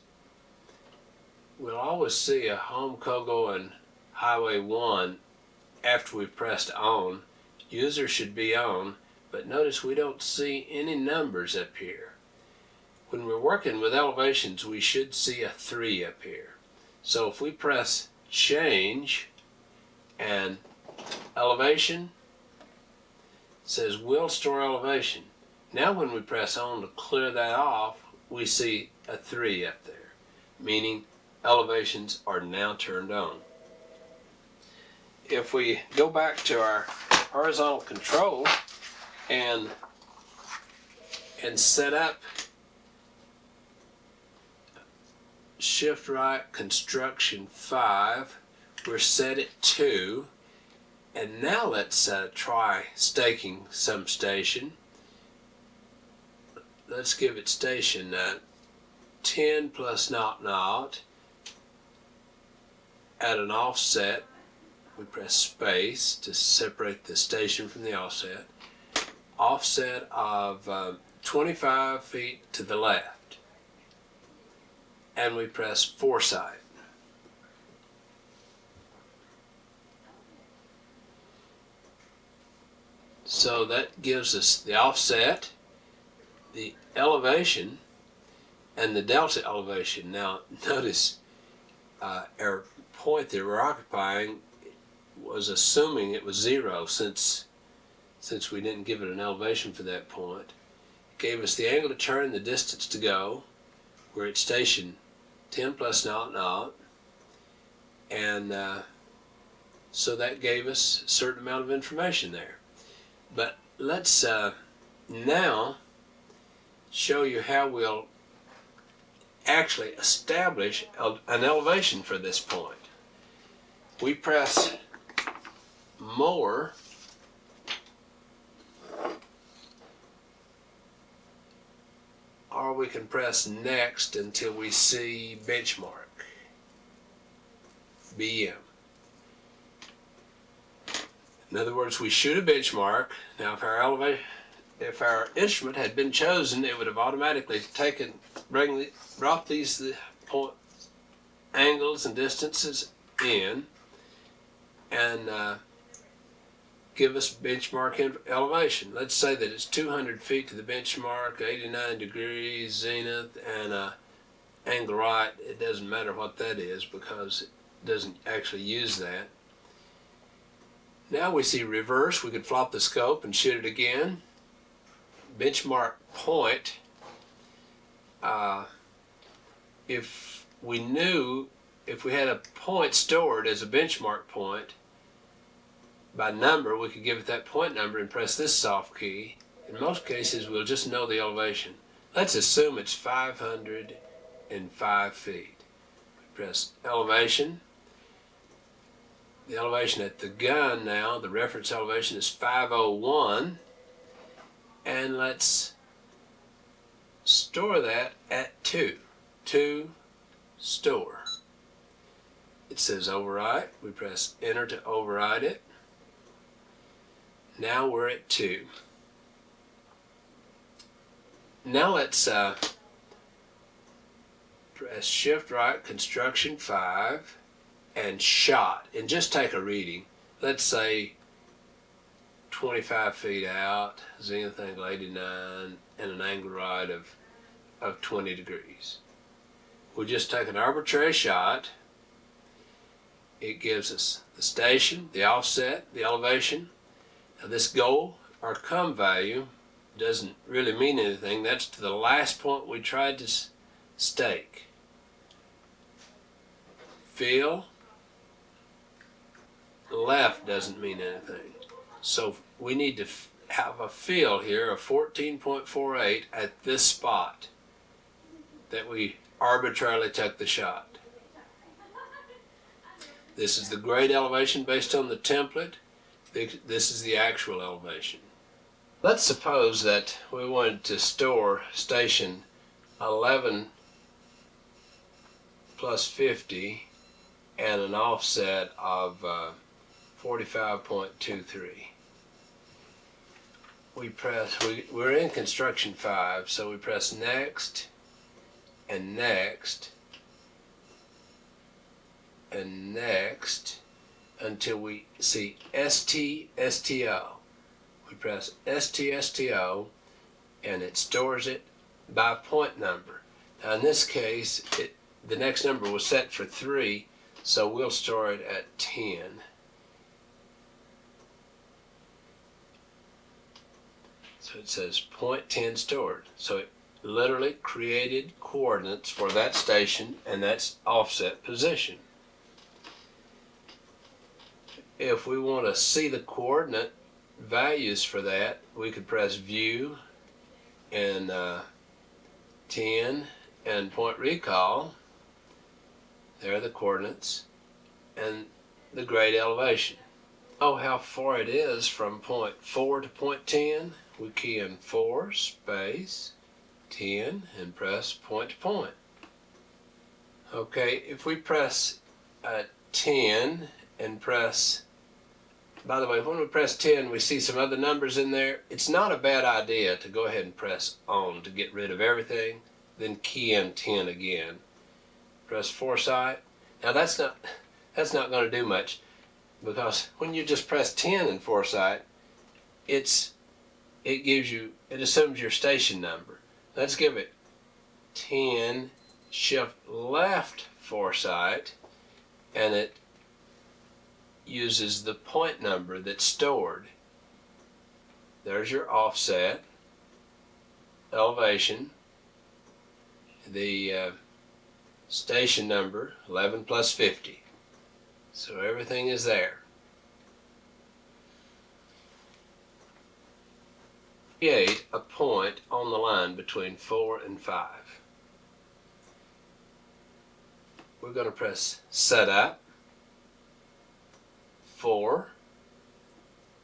we'll always see a Home Kogo and Highway 1 after we've pressed on. User should be on, but notice we don't see any numbers up here. When we're working with elevations, we should see a 3 up here. So if we press change and elevation, it says will store elevation. Now when we press on to clear that off, we see a 3 up there, meaning elevations are now turned on. If we go back to our horizontal control and set up Shift right Construction 5, we're set at 2, and now let's try staking some station. Let's give it station 10 plus 0.0 at an offset. We press space to separate the station from the offset. Offset of 25 feet to the left. And we press foresight. So that gives us the offset, the elevation, and the delta elevation. Now notice our point that we're occupying was assuming it was 0 since we didn't give it an elevation for that point. It gave us the angle to turn, the distance to go. We're at station 10 plus 0.0, and so that gave us a certain amount of information there. But let's now show you how we'll actually establish an elevation for this point. We press more, or we can press next until we see benchmark, BM. In other words, we shoot a benchmark. Now if our instrument had been chosen, it would have automatically brought these point angles and distances in and give us benchmark elevation. Let's say that it's 200 feet to the benchmark, 89 degrees zenith, and angle right. It doesn't matter what that is because it doesn't actually use that. Now we see reverse. We could flop the scope and shoot it again. Benchmark point. If we had a point stored as a benchmark point by number, we could give it that point number and press this soft key. In most cases, we'll just know the elevation. Let's assume it's 505 feet. Press elevation. The elevation at the gun now, the reference elevation is 501, and let's store that at 2. 2, store. It says override. We press enter to override it. Now we're at 2. Now let's press Shift right Construction 5 and shot, and just take a reading. Let's say 25 feet out, zenith angle 89, and an angle right of 20 degrees. We'll just take an arbitrary shot. It gives us the station, the offset, the elevation. Now this goal or come value doesn't really mean anything. That's to the last point we tried to stake. Fill left doesn't mean anything. So we need to have a fill here of 14.48 at this spot that we arbitrarily took the shot. This is the grade elevation based on the template. This is the actual elevation. Let's suppose that we wanted to store station 11 plus 50 and an offset of 45.23. We're in construction 5, so we press next and next and next until we see STO. We press STO and it stores it by point number. Now in this case, the next number was set for 3, so we'll store it at 10. So it says point 10 stored. So it literally created coordinates for that station and that's offset position. If we want to see the coordinate values for that, we could press view and 10 and point recall. There are the coordinates and the grade elevation. Oh, how far it is from point 4 to point 10. We key in 4 space 10 and press point to point. Okay, if we press 10 and press, by the way, when we press 10 we see some other numbers in there. It's not a bad idea to go ahead and press on to get rid of everything, then key in 10 again. Press foresight. Now that's not going to do much, because when you just press 10 in foresight, it assumes your station number. Let's give it 10 shift left foresight, and it uses the point number that's stored. There's your offset, elevation, the station number 11 plus 50. So everything is there. Create a point on the line between 4 and 5. We're going to press setup, 4,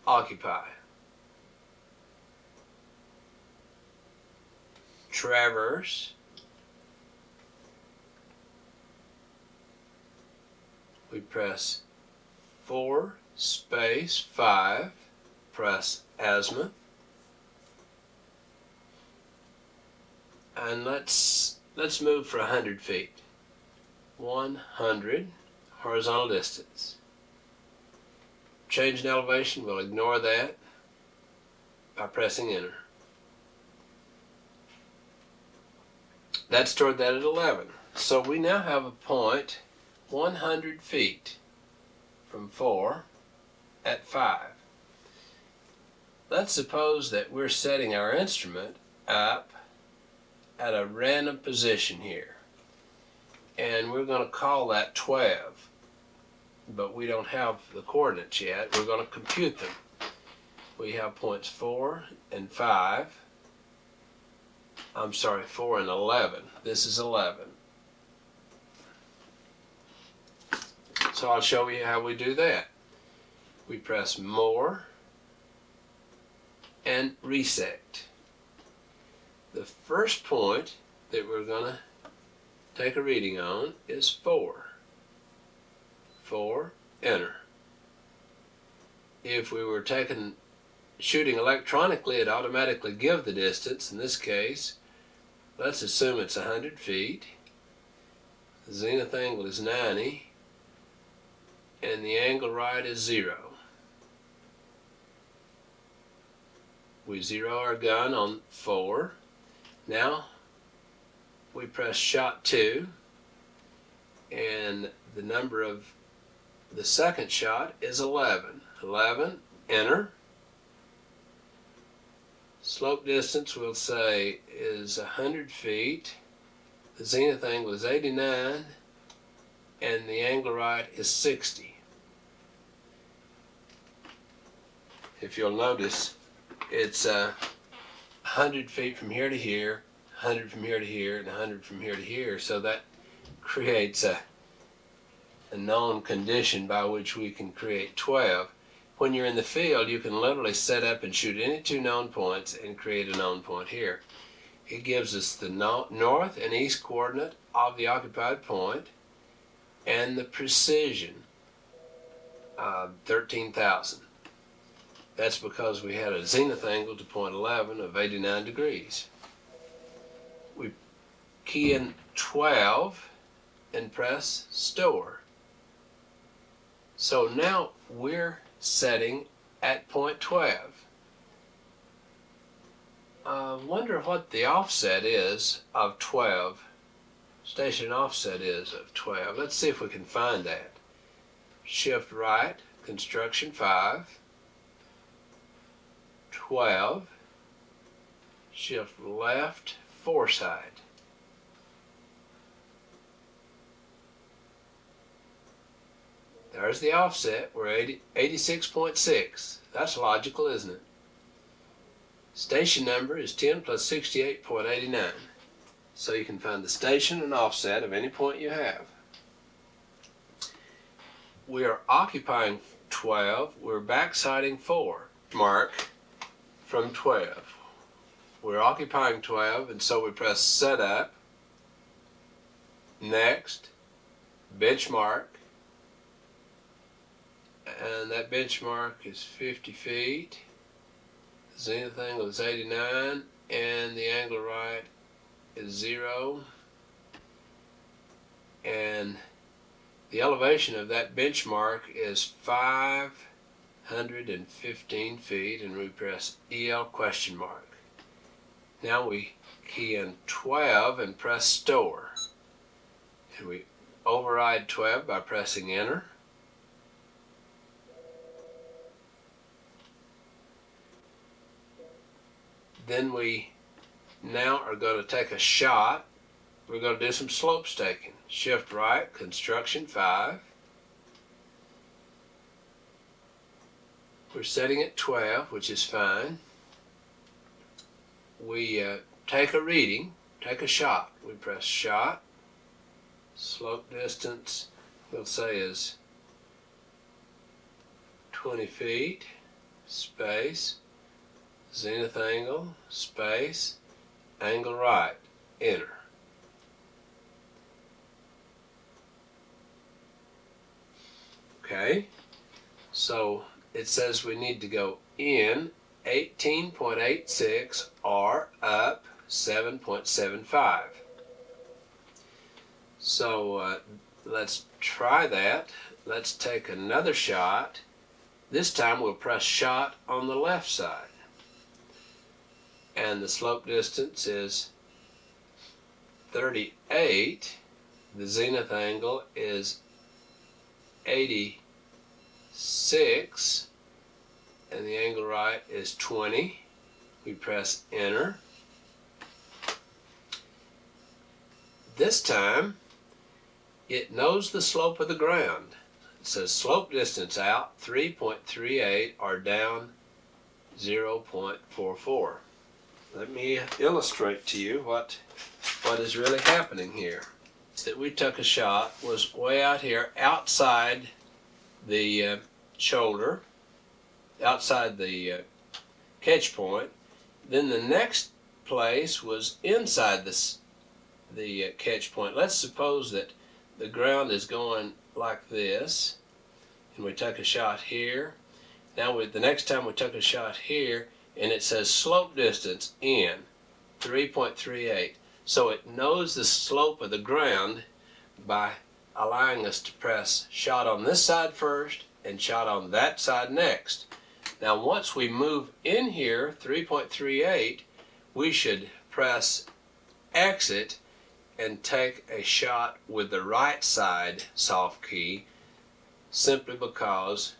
occupy, traverse, we press 4 space 5, press azimuth, and let's move for 100 feet. 100 horizontal distance. Change in elevation, we'll ignore that by pressing enter. That stored that at 11. So we now have a point 100 feet from 4 at 5. Let's suppose that we're setting our instrument up at a random position here, and we're going to call that 12, but we don't have the coordinates yet. We're going to compute them. We have points 4 and 5. I'm sorry, 4 and 11. This is 11. So I'll show you how we do that. We press more and reset. The first point that we're going to take a reading on is 4. 4, enter. If we were shooting electronically, it automatically give the distance. In this case, let's assume it's 100 feet. The zenith angle is 90, and the angle right is 0. We zero our gun on 4. Now we press shot 2, and the number of the second shot is 11. 11, enter. Slope distance we'll say is 100 feet. The zenith angle is 89, and the angle right is 60. If you'll notice, it's 100 feet from here to here, 100 from here to here, and 100 from here to here. So that creates a known condition by which we can create 12. When you're in the field, you can literally set up and shoot any two known points and create a known point here. It gives us the north and east coordinate of the occupied point and the precision, 13,000. That's because we had a zenith angle to point 11 of 89 degrees. We key in 12 and press store. So now we're setting at point 12. I wonder what the offset is of 12. Station offset is of 12. Let's see if we can find that. Shift right, construction 5, 12, shift left, foresight. There's the offset. We're 86.6. That's logical, isn't it? Station number is 10 plus 68.89. So you can find the station and offset of any point you have. We are occupying 12. We're backsighting 4. Mark from 12. We're occupying 12, and so we press setup, next, benchmark, and that benchmark is 50 feet. The zenith angle is 89, and the angle right is 0, and the elevation of that benchmark is 515 feet, and we press EL question mark. Now we key in 12 and press store, and we override 12 by pressing enter. Then we now are going to take a shot. We're going to do some slope staking. Shift right, construction 5. We're setting at 12, which is fine. We take a reading, take a shot. We press shot. Slope distance, we'll say, is 20 feet, space, zenith angle, space, angle right, enter. Okay, so it says we need to go in 18.86 or up 7.75. So let's try that. Let's take another shot. This time we'll press shot on the left side. And the slope distance is 38. The zenith angle is 86. And the angle right is 20. We press enter. This time it knows the slope of the ground. It says slope distance out 3.38 or down 0.44. Let me illustrate to you what is really happening here. That we took a shot was way out here outside the shoulder, outside the catch point. Then the next place was inside the catch point. Let's suppose that the ground is going like this, and we took a shot here. Now the next time we took a shot here, and it says slope distance in 3.38. So it knows the slope of the ground by allowing us to press shot on this side first and shot on that side next. Now once we move in here 3.38, we should press exit and take a shot with the right side soft key, simply because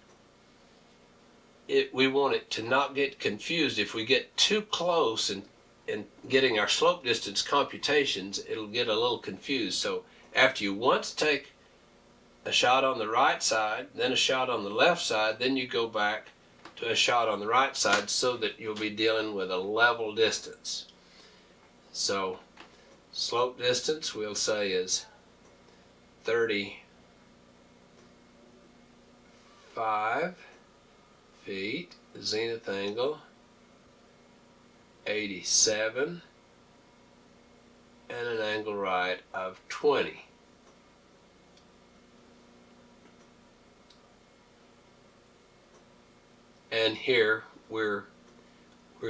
we want it to not get confused. If we get too close in getting our slope distance computations, it'll get a little confused. So after you once take a shot on the right side, then a shot on the left side, then you go back to a shot on the right side, so that you'll be dealing with a level distance. So slope distance we'll say is 38 5 feet, zenith angle 87, and an angle right of 20. And here we're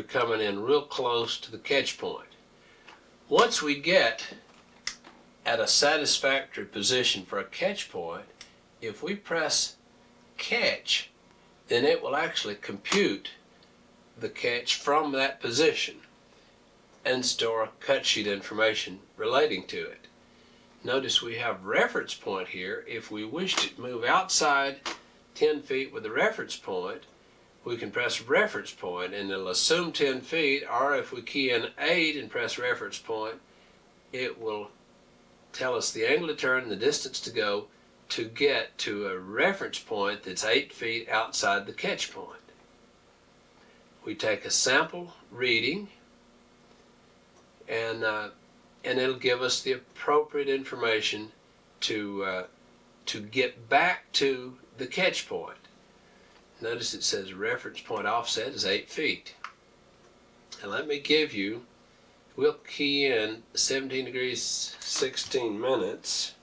coming in real close to the catch point. Once we get at a satisfactory position for a catch point, if we press catch, then it will actually compute the catch from that position and store cut sheet information relating to it. Notice we have reference point here. If we wish to move outside 10 feet with the reference point, we can press reference point and it'll assume 10 feet, or if we key in 8 and press reference point, it will tell us the angle to turn and the distance to go to get to a reference point that's 8 feet outside the catch point. We take a sample reading and it'll give us the appropriate information to get back to the catch point. Notice it says reference point offset is 8 feet. And let me give you, we'll key in 17 degrees 16 minutes,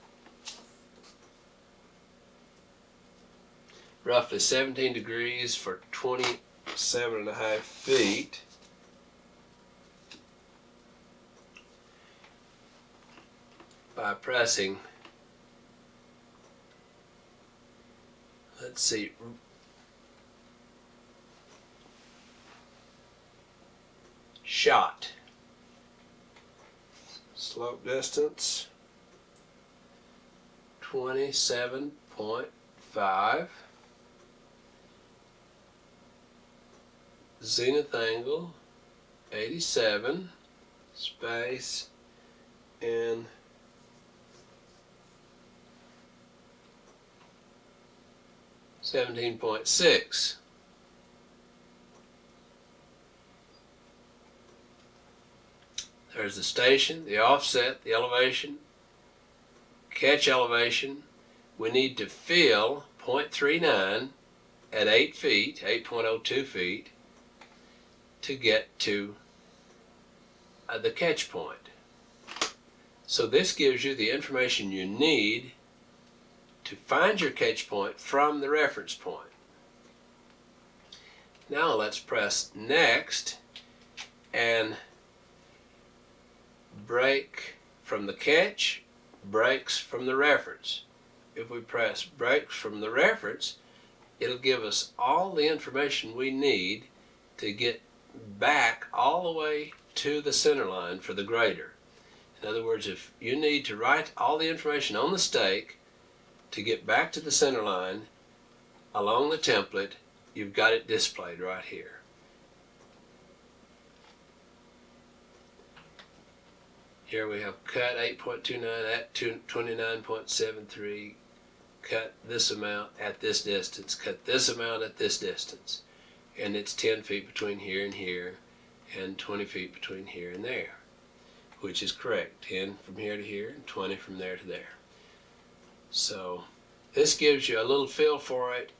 roughly 17 degrees for 27.5 feet. By pressing, let's see, shot, slope distance 27.5, zenith angle 87, space and .6. There's the station, the offset, the elevation, catch elevation. We need to fill 0.39 at 8 feet, 8.02 feet, to get to the catch point. So this gives you the information you need to find your catch point from the reference point. Now let's press next and break from the catch, breaks from the reference. If we press breaks from the reference, it'll give us all the information we need to get back all the way to the center line for the grader. In other words, if you need to write all the information on the stake to get back to the center line along the template, you've got it displayed right here. Here we have cut 8.29 at 29.73, cut this amount at this distance, cut this amount at this distance, and it's 10 feet between here and here and 20 feet between here and there, which is correct. 10 from here to here and 20 from there to there. So this gives you a little feel for it.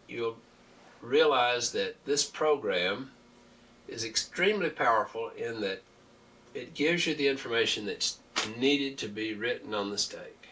You'll realize that this program is extremely powerful in that it gives you the information that's needed to be written on the stake.